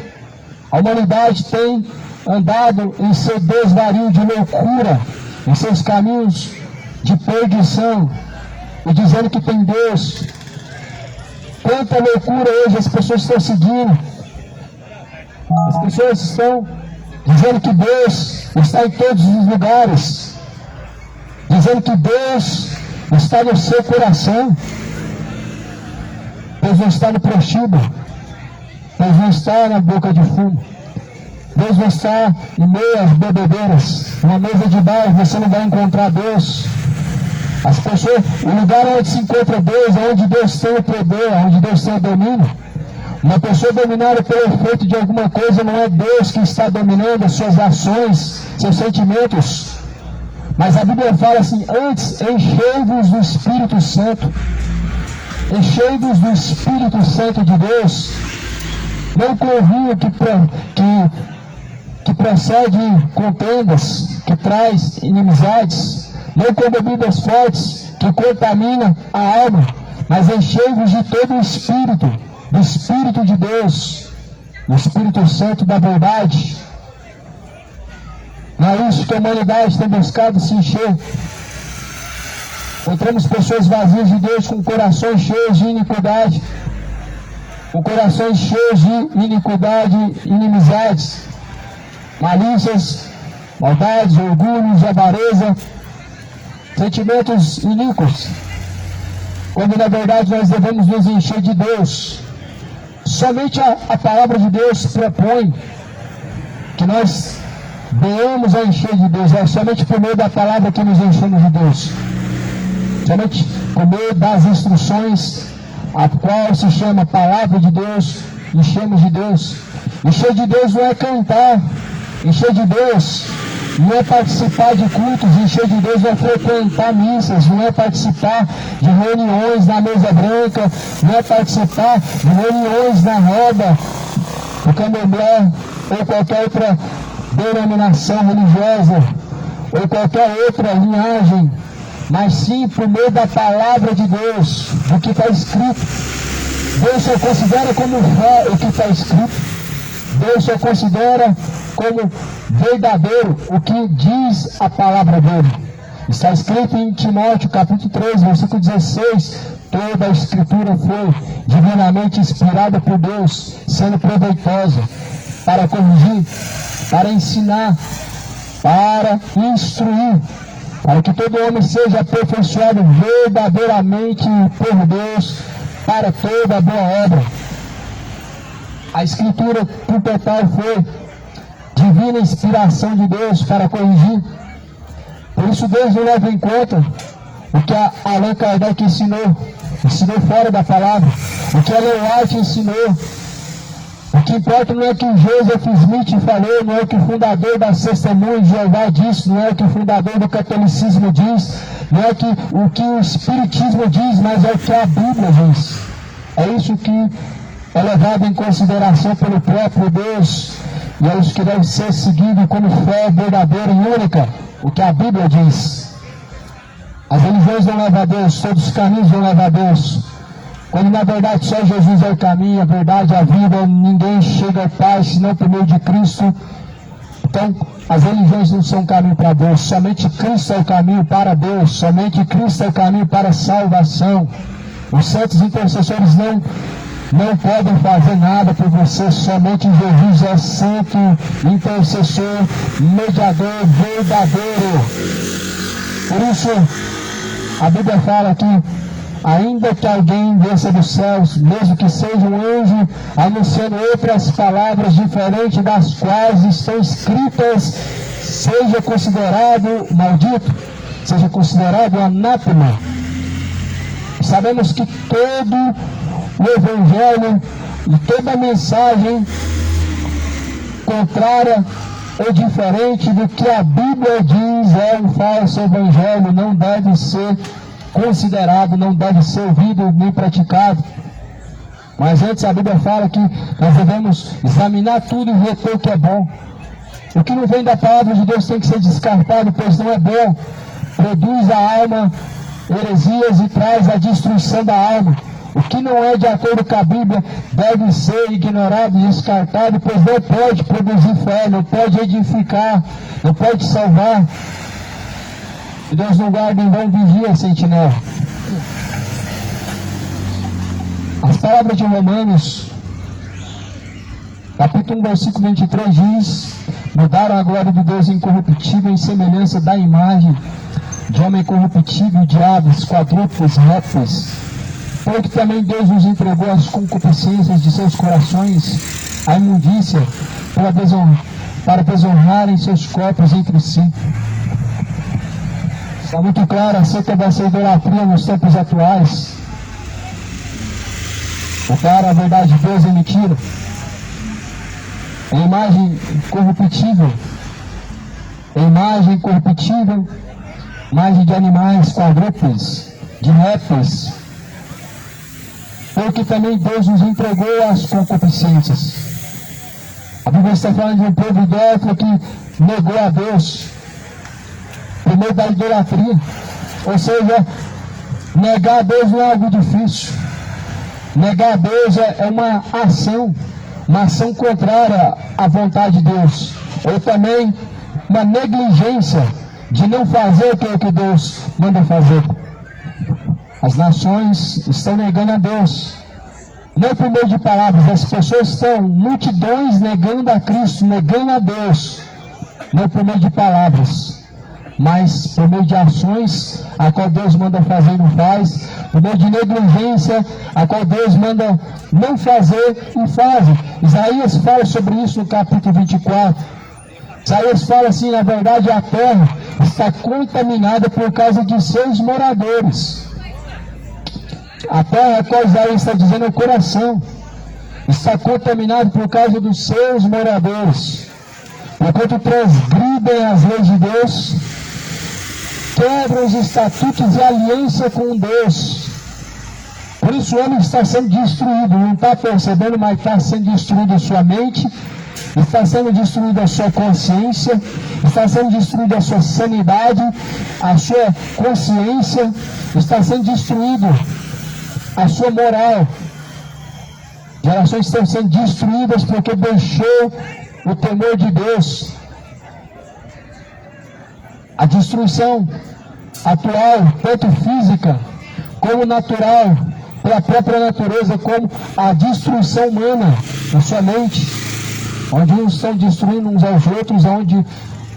A humanidade tem andado em seu desvario de loucura, em seus caminhos de perdição, e dizendo que tem Deus. Quanta loucura hoje as pessoas estão seguindo. As pessoas estão dizendo que Deus está em todos os lugares, dizendo que Deus está no seu coração. Deus não está no prostíbulo, Deus não está na boca de fumo, Deus não está em meio às bebedeiras. Numa mesa de bar você não vai encontrar Deus. As pessoas, o lugar onde se encontra Deus é onde Deus tem o poder, onde Deus tem o domínio. Uma pessoa dominada pelo efeito de alguma coisa não é Deus que está dominando as suas ações, seus sentimentos. Mas a Bíblia fala assim: antes enchei-vos do Espírito Santo. Enchei-vos do Espírito Santo de Deus. Não com o vinho que procede contendas, que traz inimizades. Não com bebidas fortes, que contamina a alma. Mas enchei-vos de todo o Espírito, do Espírito de Deus, do Espírito Santo da verdade. Não é isso que a humanidade tem buscado se encher. Encontramos pessoas vazias de Deus com corações cheios de iniquidade, com corações cheios de iniquidade e inimizades, malícias, maldades, orgulhos, avareza, sentimentos iníquos, quando na verdade nós devemos nos encher de Deus. Somente a palavra de Deus propõe que nós venhamos a encher de Deus. É somente por meio da palavra que nos enchemos de Deus. Somente por meio das instruções, a qual se chama palavra de Deus, enchemos de Deus. Encher de Deus não é cantar. Encher de Deus não é participar de cultos. Encher de Deus não é frequentar missas, não é participar de reuniões na mesa branca, não é participar de reuniões na roda do candomblé ou qualquer outra denominação religiosa. ou qualquer outra linhagem, mas sim por meio da palavra de Deus, do que está escrito. Deus só considera como fé o que está escrito. Deus só considera como verdadeiro o que diz a palavra dele. Está escrito em Timóteo capítulo 3, versículo 16, toda a escritura foi divinamente inspirada por Deus, sendo proveitosa para corrigir, para ensinar, para instruir, para que todo homem seja aperfeiçoado verdadeiramente por Deus, para toda boa obra. A escritura por total foi divina inspiração de Deus para corrigir. Por isso Deus não leva em conta o que Allan Kardec ensinou fora da palavra, o que Ellen White ensinou. O que importa não é o que Joseph Smith falou, não é o que o fundador das Testemunhas de Jeová disse, não é o que o fundador do catolicismo diz, não é o que o espiritismo diz, mas é o que a Bíblia diz. É isso que é levado em consideração pelo próprio Deus, e é isso que deve ser seguido como fé verdadeira e única, o que a Bíblia diz. As religiões não levam a Deus, todos os caminhos não levam a Deus, quando na verdade só Jesus é o caminho, a verdade, a vida. Ninguém chega ao Pai senão por meio de Cristo. Então as religiões não são caminho para Deus, somente Cristo é o caminho para Deus, somente Cristo é o caminho para a salvação. Os santos intercessores não podem fazer nada por você, somente Jesus é santo, intercessor, mediador verdadeiro. Por isso a Bíblia fala que ainda que alguém desça dos céus, mesmo que seja um anjo, anunciando outras palavras diferentes das quais estão escritas, seja considerado maldito, seja considerado anátema. Sabemos que todo o Evangelho e toda a mensagem contrária ou diferente do que a Bíblia diz é um falso Evangelho, não deve ser considerado, não deve ser ouvido nem praticado. Mas antes a Bíblia fala que nós devemos examinar tudo e reter o que é bom. O que não vem da palavra de Deus tem que ser descartado, pois não é bom. Produz a alma heresias e traz a destruição da alma. O que não é de acordo com a Bíblia deve ser ignorado e descartado, pois não pode produzir fé, não pode edificar, não pode salvar. E Deus não guarda em vão vigia, sentinela. As palavras de Romanos, capítulo 1, versículo 23 diz: mudaram a glória de Deus incorruptível em semelhança da imagem de homem corruptível, de aves, quadrúpedes, répteis. Porque também Deus nos entregou as concupiscências de seus corações, a imundícia, para desonrarem seus corpos entre si. Está muito claro acerca dessa idolatria nos tempos atuais. Declara a verdade de Deus é mentira. É imagem corruptível. É imagem corruptível, imagem de animais, quadrúpedes, de répteis. Porque também Deus nos entregou as concupiscências. A Bíblia está falando de um povo idólatra que negou a Deus por meio da idolatria. Ou seja, negar a Deus não é algo difícil. Negar a Deus é uma ação contrária à vontade de Deus. Ou também uma negligência de não fazer o que Deus manda fazer. As nações estão negando a Deus, não por meio de palavras. As pessoas estão, multidões, negando a Cristo, negando a Deus, não por meio de palavras, mas por meio de ações, a qual Deus manda fazer e não faz, por meio de negligência, a qual Deus manda não fazer e faz. Isaías fala sobre isso no capítulo 24. Isaías fala assim: na verdade a terra está contaminada por causa de seus moradores. A terra, a qual Isaías está dizendo, é o coração, está contaminado por causa dos seus moradores. Enquanto transgridem as leis de Deus, quebram os estatutos e aliança com Deus. Por isso o homem está sendo destruído, não está percebendo, mas está sendo destruído em sua mente, está sendo destruída a sua consciência, está sendo destruída a sua sanidade, a sua consciência, está sendo destruído a sua moral. Gerações estão sendo destruídas porque deixou o temor de Deus. A destruição atual, tanto física como natural, pela própria natureza, como a destruição humana na sua mente, onde uns estão destruindo uns aos outros, onde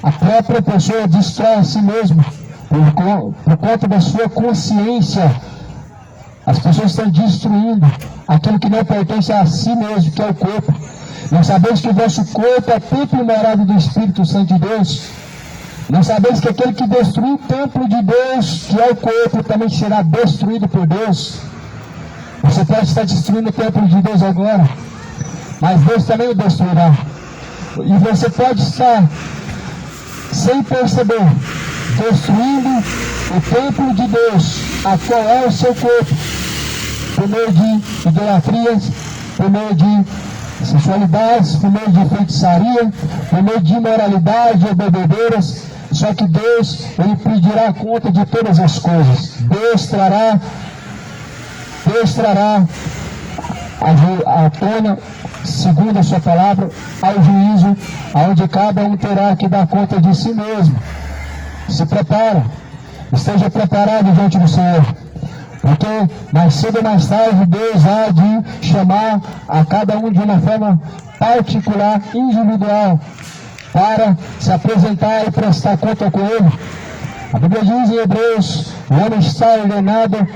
a própria pessoa destrói a si mesma, por conta da sua consciência. As pessoas estão destruindo aquilo que não pertence a si mesmo, que é o corpo. Não sabemos que o vosso corpo é templo e morada do Espírito Santo de Deus. Não sabemos que aquele que destruiu o templo de Deus, que é o corpo, também será destruído por Deus. Você pode estar destruindo o templo de Deus agora, mas Deus também o destruirá. E você pode estar, sem perceber, destruindo o templo de Deus, a qual é o seu corpo, por meio de idolatrias, por meio de sensualidades, por meio de feitiçaria, por meio de imoralidade ou bebedeiras. Só que Deus, Ele pedirá conta de todas as coisas. Deus trará à tona, segundo a sua palavra, ao juízo, onde cada um terá que dar conta de si mesmo. Se prepara, esteja preparado diante do Senhor, porque mais cedo ou mais tarde Deus há de chamar a cada um de uma forma particular, individual, para se apresentar e prestar conta com Ele. A Bíblia diz em Hebreus: o homem está ordenado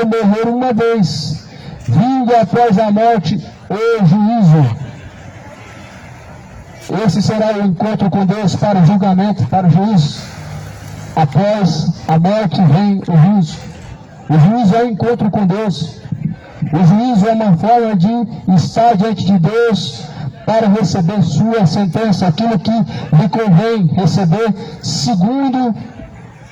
morrer uma vez, vindo após a morte o juízo. Esse será o encontro com Deus para o julgamento, para o juízo. Após a morte vem o juízo. O juízo é o encontro com Deus. O juízo é uma forma de estar diante de Deus para receber sua sentença, aquilo que lhe convém receber. Segundo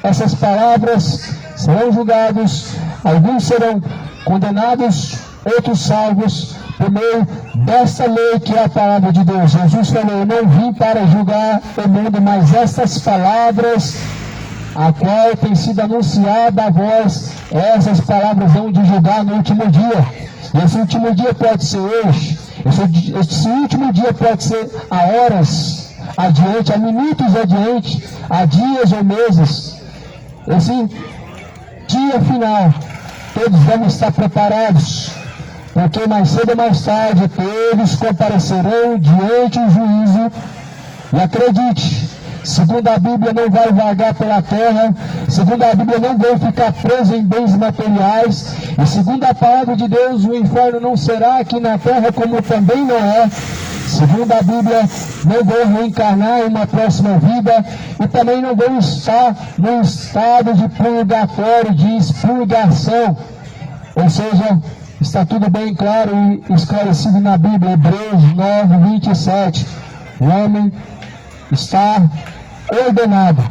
essas palavras, serão julgados, alguns serão condenados, outros salvos, por meio desta lei que é a palavra de Deus. Jesus falou: eu não vim para julgar o mundo, mas estas palavras, a qual tem sido anunciada a vós, essas palavras vão de julgar no último dia. Esse último dia pode ser hoje, esse último dia pode ser a horas adiante, a minutos adiante, a dias ou meses. Esse dia final, todos devem estar preparados, porque mais cedo ou mais tarde todos comparecerão diante do juízo. E acredite, segundo a Bíblia, não vai vagar pela terra, segundo a Bíblia, não vão ficar presos em bens materiais, e segundo a palavra de Deus, o inferno não será aqui na terra, como também não é. Segundo a Bíblia, não vão reencarnar em uma próxima vida, e também não vão estar no estado de purgatório, de expurgação. Ou seja, está tudo bem claro e esclarecido na Bíblia, Hebreus 9, 27. O homem está ordenado,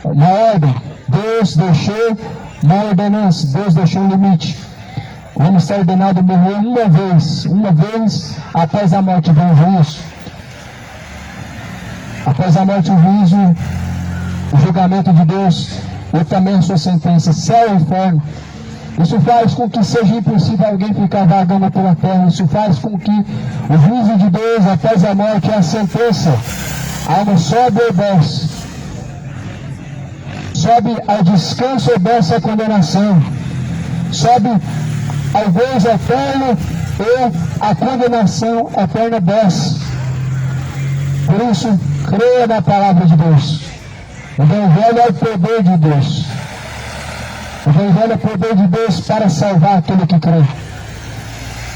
uma ordem. Deus deixou uma ordenança, Deus deixou um limite. O homem está ordenado a morrer uma vez após a morte vem o juízo. Após a morte o juízo, o julgamento de Deus e também a sua sentença, céu e inferno. Isso faz com que seja impossível alguém ficar vagando pela terra. Isso faz com que o juízo de Deus após a morte é a sentença. A alma sobe ou desce. Sobe ao descanso ou desce à condenação. Sobe ao gozo eterno ou a condenação eterna desce. Por isso, creia na palavra de Deus. O Evangelho é o poder de Deus. O Evangelho é o poder de Deus para salvar aquele que crê.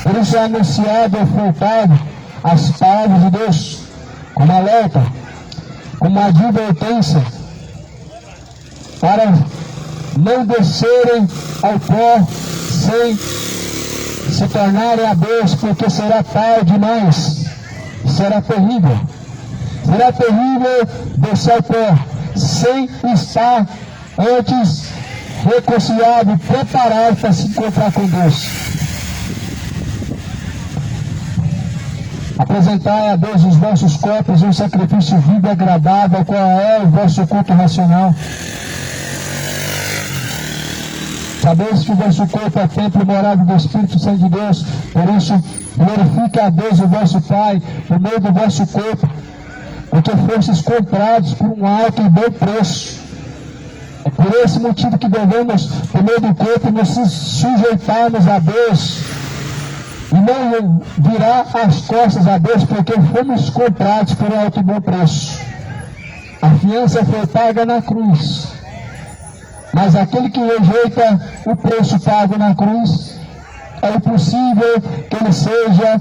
Por isso é anunciado e ofertado as palavras de Deus como alerta, como advertência, para não descerem ao pó sem se tornarem a Deus, porque será tarde demais. Será terrível. Será terrível descer ao pó sem estar antes reconciliado, preparado para se encontrar com Deus. Apresentai a Deus os vossos corpos em um sacrifício vivo e agradável, qual é o vosso culto racional. Sabeis que o vosso corpo é templo e morada do Espírito Santo de Deus. Por isso, glorifica a Deus o vosso Pai por meio do vosso corpo, porque fostes comprados por um alto e bom preço. É por esse motivo que devemos, por meio do corpo, nos sujeitarmos a Deus e não virar as costas a Deus, porque fomos comprados por um alto e bom preço. A fiança foi paga na cruz, mas aquele que rejeita o preço pago na cruz, é impossível que ele seja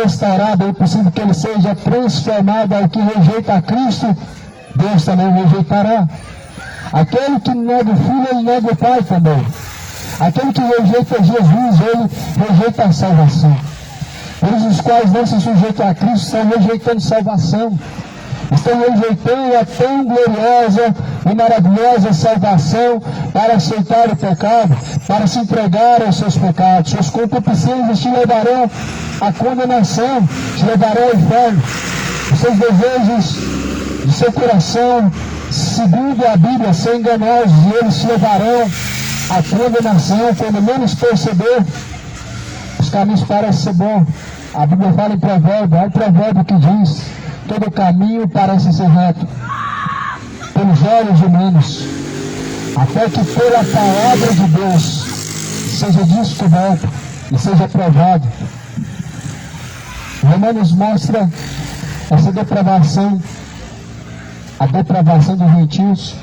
restaurado, é impossível que ele seja transformado. Ao que rejeita a Cristo, Deus também o rejeitará. Aquele que nega o Filho, ele nega o Pai também. Aquele que rejeita Jesus, ele rejeita a salvação. Eles os quais não se sujeitam a Cristo estão rejeitando salvação. Estão rejeitando a tão gloriosa e maravilhosa salvação para aceitar o pecado, para se entregar aos seus pecados. Suas concupiscências te levarão à condenação, te levarão ao inferno. Os seus desejos de seu coração, segundo a Bíblia, são enganosos e eles te levarão à condenação. Quando menos perceber, os caminhos parecem ser bons. A Bíblia fala em provérbio, há um provérbio que diz: todo caminho parece ser reto pelos olhos humanos, até que pela palavra de Deus seja descoberto e seja provado. Romanos mostra essa depravação, a depravação dos gentios,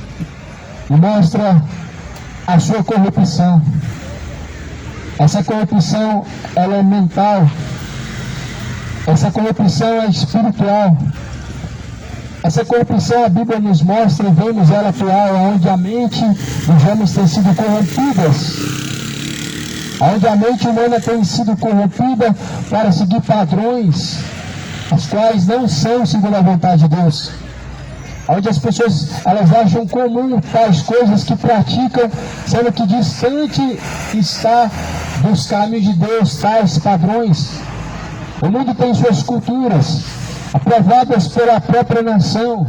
e mostra a sua corrupção. Essa corrupção, ela é mental. Essa corrupção é espiritual. Essa corrupção a Bíblia nos mostra e vemos ela atual, onde a mente dos homens tem sido corrompidas. Onde a mente humana tem sido corrompida para seguir padrões, as quais não são segundo a vontade de Deus. Onde as pessoas, elas acham comum tais coisas que praticam, sendo que distante está dos caminhos de Deus tais padrões. O mundo tem suas culturas, aprovadas pela própria nação,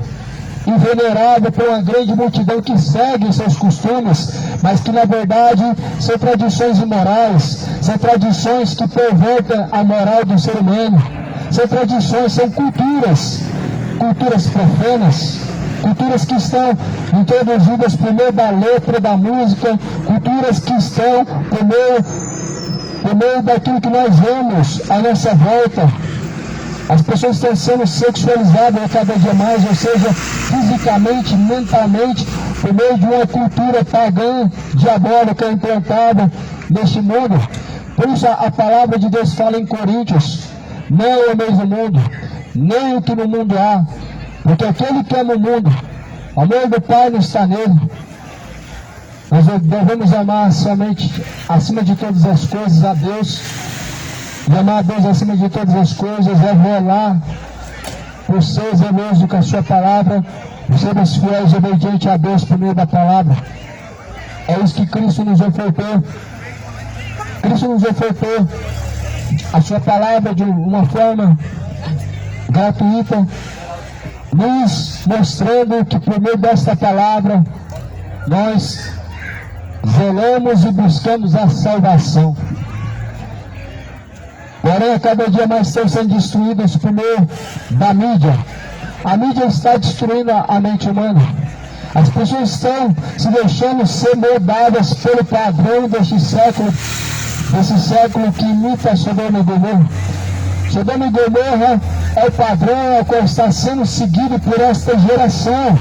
e venerada por uma grande multidão que segue seus costumes, mas que na verdade são tradições imorais, são tradições que pervertem a moral do ser humano, são tradições, são culturas profanas, culturas que estão introduzidas por meio da letra, da música, culturas que estão por meio daquilo que nós vemos à nossa volta. As pessoas estão sendo sexualizadas cada dia mais, ou seja, fisicamente, mentalmente, por meio de uma cultura pagã, diabólica, implantada neste mundo. Por isso a palavra de Deus fala em Coríntios: não ameis o mundo, nem o que no mundo há, porque aquele que ama o mundo, o amor do Pai não está nele. Nós devemos amar somente, acima de todas as coisas, a Deus. E amar a Deus acima de todas as coisas é velar por ser zeloso com a sua palavra, por sermos fiéis e obedientes a Deus por meio da palavra. É isso que Cristo nos ofertou. Cristo nos ofertou a sua palavra de uma forma gratuita, nos mostrando que por meio desta palavra nós zelamos e buscamos a salvação. Porém, a cada dia mais estão sendo destruídos por meio da mídia. A mídia está destruindo a mente humana. As pessoas estão se deixando ser moldadas pelo padrão desse século que imita Sodoma e Gomorra. Sodoma e Gomorra é o padrão ao qual está sendo seguido por esta geração.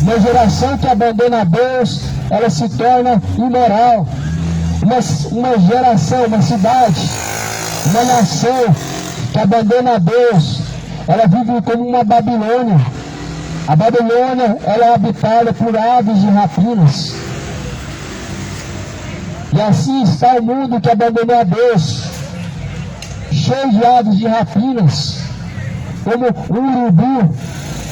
Uma geração que abandona a Deus, ela se torna imoral. Uma geração, uma cidade, uma nação que abandona a Deus, ela vive como uma Babilônia. A Babilônia, ela é habitada por aves de rapinas. E assim está o mundo que abandonou a Deus, cheio de aves de rapinas, como um urubu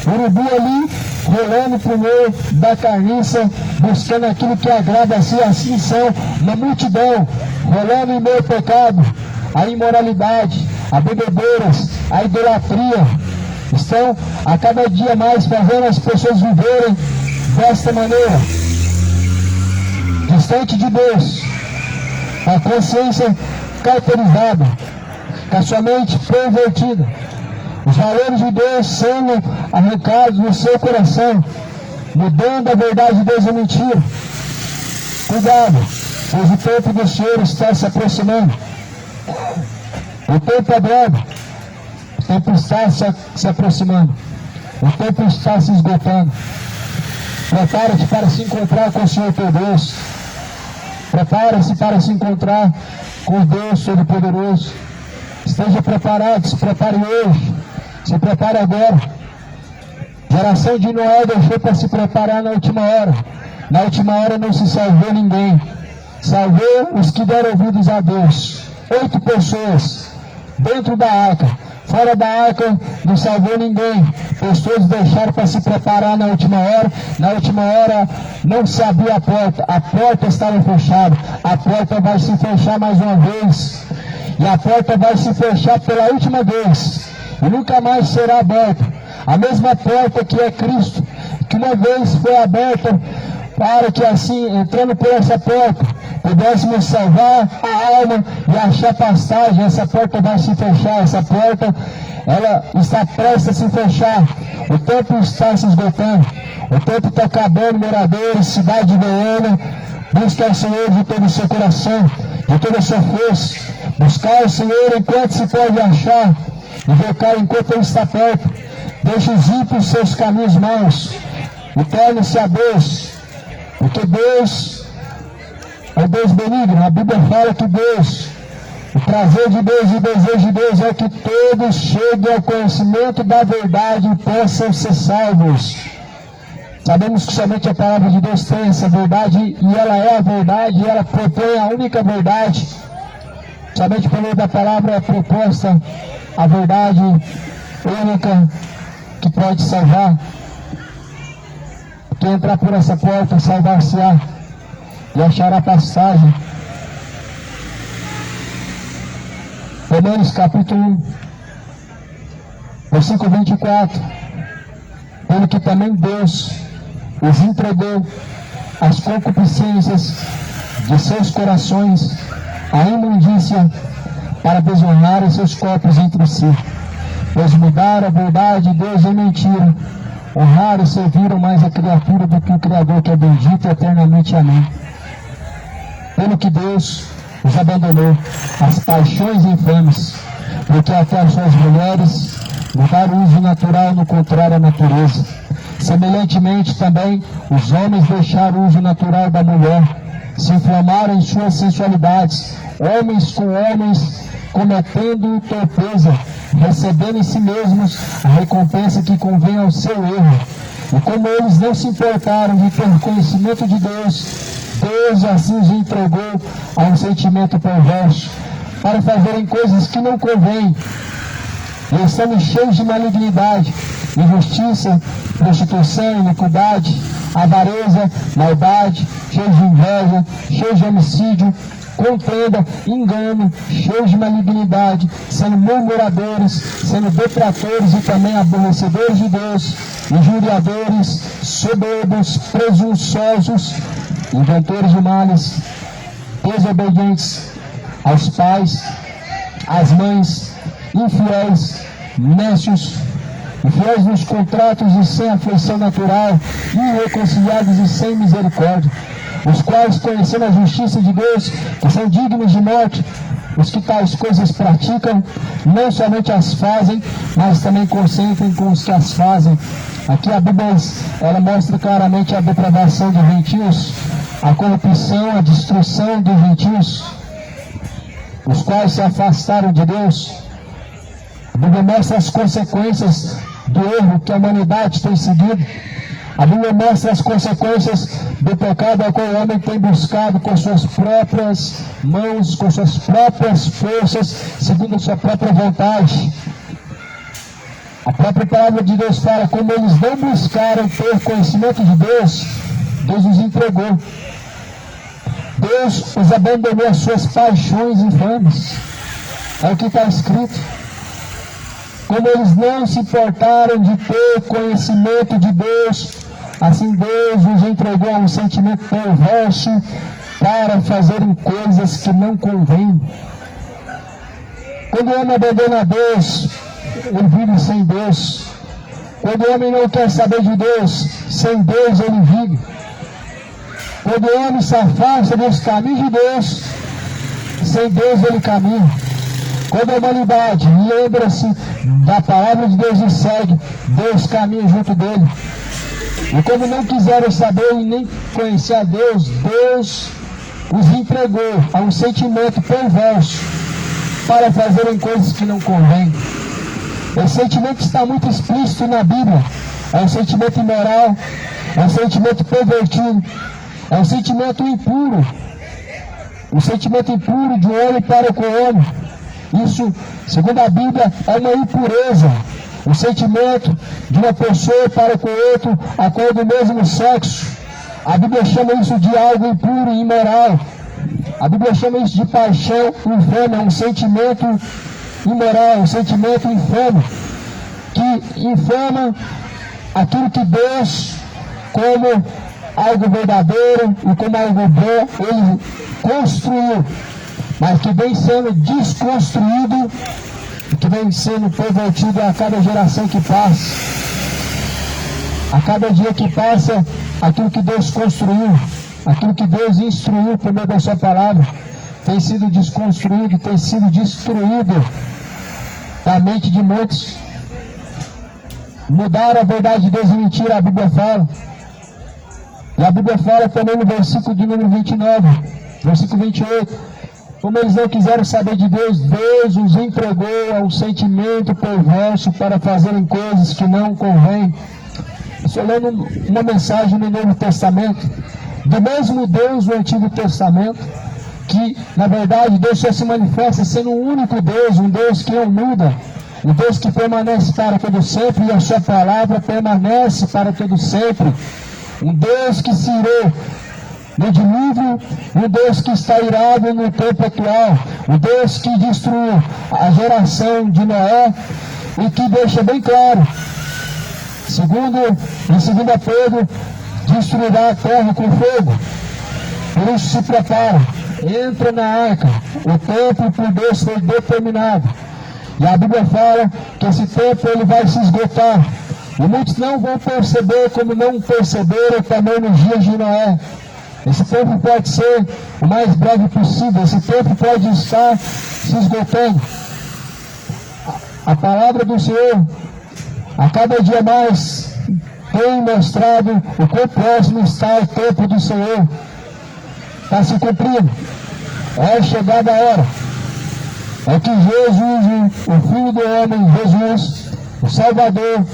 ali, rolando por meio da carniça, buscando aquilo que agrada a si. Assim são uma multidão, rolando em meio ao pecado, a imoralidade, a bebedeiras, a idolatria, estão a cada dia mais fazendo as pessoas viverem desta maneira, distante de Deus, com a consciência cauterizada, com a sua mente pervertida, os valores de Deus sendo arrancados no seu coração, mudando a verdade de Deus em mentira. Cuidado, pois o tempo do Senhor está se aproximando. O tempo é breve, o tempo está se aproximando, o tempo está se esgotando. Prepara-te para se encontrar com o Senhor teu Deus. Prepara-se para se encontrar com o Deus Todo-Poderoso. Esteja preparado, se prepare hoje, se prepare agora. Geração de Noé deixou para se preparar na última hora. Na última hora não se salvou ninguém. Salvou os que deram ouvidos a Deus. 8 pessoas dentro da arca. Fora da arca não salvou ninguém, pois todos deixaram para se preparar na última hora. Na última hora não se abria a porta estava fechada. A porta vai se fechar mais uma vez, e a porta vai se fechar pela última vez, e nunca mais será aberta. A mesma porta que é Cristo, que uma vez foi aberta, para que assim, entrando por essa porta, pudéssemos salvar a alma e achar pastagem. Essa porta vai se fechar, essa porta, ela está prestes a se fechar. O tempo está se esgotando, o tempo está acabando, moradores, cidade de Goiânia. Busca o Senhor de todo o seu coração, de toda a sua força. Buscar o Senhor enquanto se pode achar, invocar enquanto Ele está perto. Deixe os ímpios seus caminhos maus e torne-se a Deus, porque Deus é Deus benigno. A Bíblia fala que Deus, o prazer de Deus e o desejo de Deus é que todos cheguem ao conhecimento da verdade e possam ser salvos. Sabemos que somente a palavra de Deus tem essa verdade, e ela é a verdade, e ela propõe a única verdade. Somente por meio da palavra é proposta a verdade única que pode salvar. Quem entrar por essa porta salvar-se-á e achará passagem. Romanos capítulo 1, versículo 24. Pelo que também Deus os entregou às concupiscências de seus corações, a imundícia, para desonrarem seus corpos entre si. Pois mudaram a verdade de Deus em mentira, honraram e serviram mais a criatura do que o Criador, que é bendito eternamente. Amém. Pelo que Deus os abandonou as paixões infames, porque até as suas mulheres mudaram o uso natural no contrário à natureza. Semelhantemente também os homens deixaram o uso natural da mulher, se inflamaram em suas sensualidades, homens com homens, cometendo torpeza, recebendo em si mesmos a recompensa que convém ao seu erro. E como eles não se importaram de ter conhecimento de Deus, Deus assim os entregou a um sentimento perverso, para fazerem coisas que não convêm, e estando cheios de malignidade, injustiça, prostituição, iniquidade, avareza, maldade, cheios de inveja, cheios de homicídio, contenda, engano, cheios de malignidade, sendo murmuradores, sendo detratores e também aborrecedores de Deus, injuriadores, soberbos, presunçosos, inventores de males, desobedientes aos pais, às mães, infiéis, nécios, infiéis nos contratos e sem afeição natural, irreconciliados e sem misericórdia, os quais, conhecendo a justiça de Deus, que são dignos de morte, os que tais coisas praticam, não somente as fazem, mas também consentem com os que as fazem. Aqui a Bíblia, ela mostra claramente a depravação dos gentios, a corrupção, a destruição dos gentios, os quais se afastaram de Deus. A Bíblia mostra as consequências do erro que a humanidade tem seguido. A Bíblia mostra as consequências do pecado ao qual o homem tem buscado com suas próprias mãos, com suas próprias forças, segundo a sua própria vontade. A própria palavra de Deus fala: como eles não buscaram ter conhecimento de Deus, Deus os entregou. Deus os abandonou às suas paixões infames. É o que está escrito. como eles não se importaram de ter conhecimento de Deus, assim Deus os entregou a um sentimento perverso para fazerem coisas que não convêm. Quando o homem abandona Deus, ele vive sem Deus. Quando o homem não quer saber de Deus, sem Deus ele vive. Quando o homem se afasta dos caminhos de Deus, sem Deus ele caminha. Quando a humanidade lembra-se da palavra de Deus e segue, Deus caminha junto dele. E como não quiseram saber e nem conhecer a Deus, Deus os entregou a um sentimento perverso para fazerem coisas que não convêm. Esse sentimento está muito explícito na Bíblia. É um sentimento imoral, é um sentimento pervertido, é um sentimento impuro. Um sentimento impuro de um homem para com o homem. Isso, segundo a Bíblia, é uma impureza. O sentimento de uma pessoa para com o outro, a cor do mesmo sexo. A Bíblia chama isso de algo impuro e imoral. A Bíblia chama isso de paixão infame, é um sentimento imoral, um sentimento infame, que infama aquilo que Deus, como algo verdadeiro e como algo bom, Ele construiu, mas que vem sendo desconstruído, que vem sendo pervertido a cada geração que passa. A cada dia que passa, aquilo que Deus construiu, aquilo que Deus instruiu por meio da sua palavra, tem sido desconstruído, tem sido destruído da mente de muitos. Mudaram a verdade de Deus em mentira, a Bíblia fala. E a Bíblia fala também no versículo de número 29, versículo 28, como eles não quiseram saber de Deus, Deus os entregou a um sentimento perverso para fazerem coisas que não convêm. Estou lendo uma mensagem no Novo Testamento, do mesmo Deus do Antigo Testamento, que na verdade Deus só se manifesta sendo um único Deus, um Deus que não muda, um Deus que permanece para todo sempre, e a sua palavra permanece para todo sempre. Um Deus que se irou no dilúvio, um Deus que está irado no tempo atual, um Deus que destruiu a geração de Noé e que deixa bem claro, em 2 Pedro, destruirá a terra com fogo. Por isso se prepara, entra na arca, o tempo por Deus foi determinado. E a Bíblia fala que esse tempo ele vai se esgotar. E muitos não vão perceber como não perceberam também nos dias de Noé. Esse tempo pode ser o mais breve possível, esse tempo pode estar se esgotando. A palavra do Senhor, a cada dia mais, tem mostrado o quão próximo está o tempo do Senhor. Está se cumprindo. É chegada a hora. É que Jesus, o Filho do Homem, Jesus, o Salvador,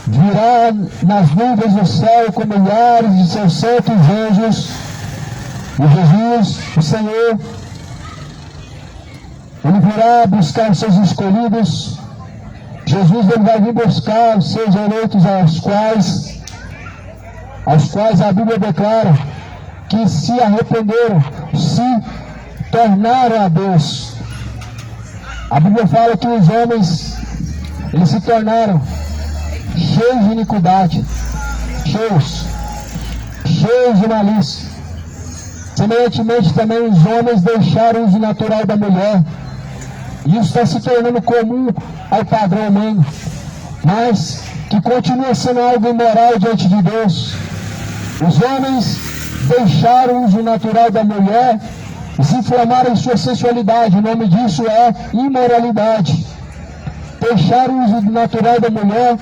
virá nas nuvens do céu com milhares de seus santos anjos. E Jesus, o Senhor, Ele virá buscar os seus escolhidos. Jesus ele vai vir buscar os seus eleitos, aos quais a Bíblia declara que se arrependeram, se tornaram a Deus. A Bíblia fala que os homens, eles se tornaram cheios de iniquidade, cheios de malícia. Semelhantemente também os homens deixaram o uso natural da mulher. Isso está se tornando comum ao padrão humano, mas que continua sendo algo imoral diante de Deus. Os homens deixaram o uso natural da mulher e se inflamaram em sua sensualidade. O nome disso é imoralidade. Deixaram o uso natural da mulher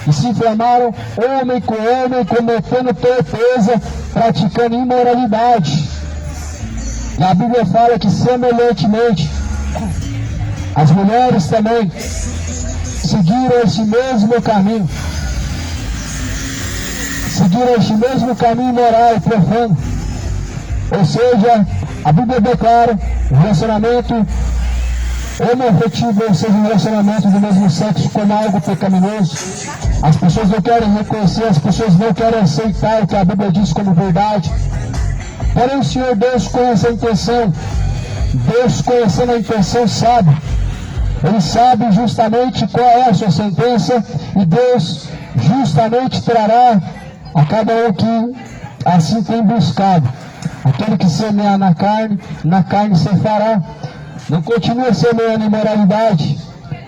e se inflamaram homem com homem, cometendo torpeza, praticando imoralidade. E a Bíblia fala que semelhantemente as mulheres também seguiram esse mesmo caminho. Seguiram esse mesmo caminho moral e profano. Ou seja, a Bíblia declara o relacionamento homoafetivo, ou seja, um relacionamento do mesmo sexo, como algo pecaminoso. As pessoas não querem reconhecer, as pessoas não querem aceitar o que a Bíblia diz como verdade. Porém, o Senhor Deus conhece a intenção. Deus, conhecendo a intenção, sabe Ele sabe justamente qual é a sua sentença, e Deus justamente trará a cada um que assim tem buscado. Aquele que semear na carne ceifará. Não continua semeando imoralidade,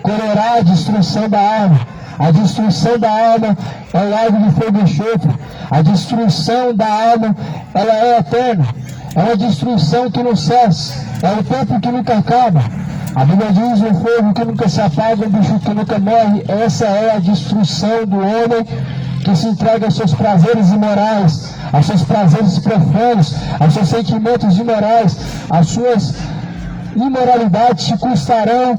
colherá a destruição da alma. A destruição da alma é o lago de fogo e enxofre. A destruição da alma, ela é eterna. É uma destruição que não cessa. É o tempo que nunca acaba. A Bíblia diz: um fogo que nunca se apaga, um bicho que nunca morre. Essa é a destruição do homem que se entrega aos seus prazeres imorais, aos seus prazeres profanos, aos seus sentimentos imorais. As suas imoralidades te custarão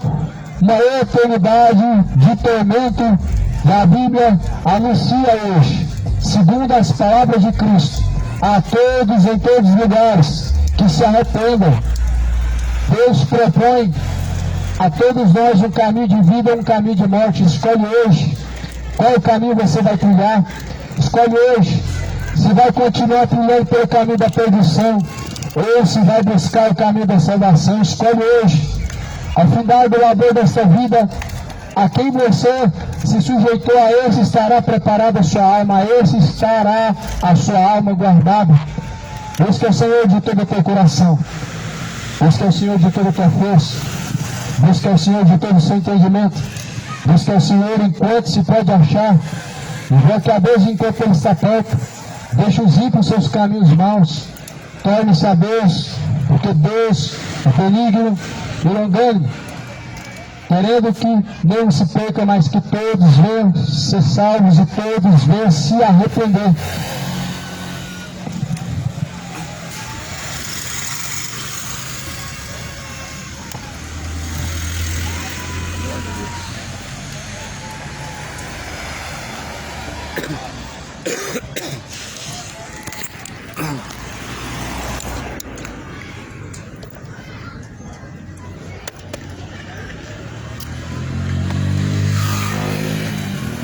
uma eternidade de tormento. E a Bíblia anuncia hoje, segundo as palavras de Cristo, a todos em todos os lugares que se arrependam. Deus propõe a todos nós um caminho de vida, um caminho de morte. Escolhe hoje qual o caminho você vai trilhar. Escolhe hoje se vai continuar trilhando pelo caminho da perdição ou se vai buscar o caminho da salvação. Escolhe hoje, ao final do labor desta vida, a quem você se sujeitou, a esse estará preparada a sua alma, a esse estará a sua alma guardada. Busca o Senhor de todo o teu coração, busca o Senhor de toda a tua força, busca o Senhor de todo o seu entendimento, busca o Senhor enquanto se pode achar. Invoque a Deus enquanto Ele está perto. Deixa os ímpios seus caminhos maus, torne-se a Deus, porque Deus é benigno e longânimo, querendo que não se perca, mas que todos venham ser salvos e todos venham se arrepender. Glória a Deus.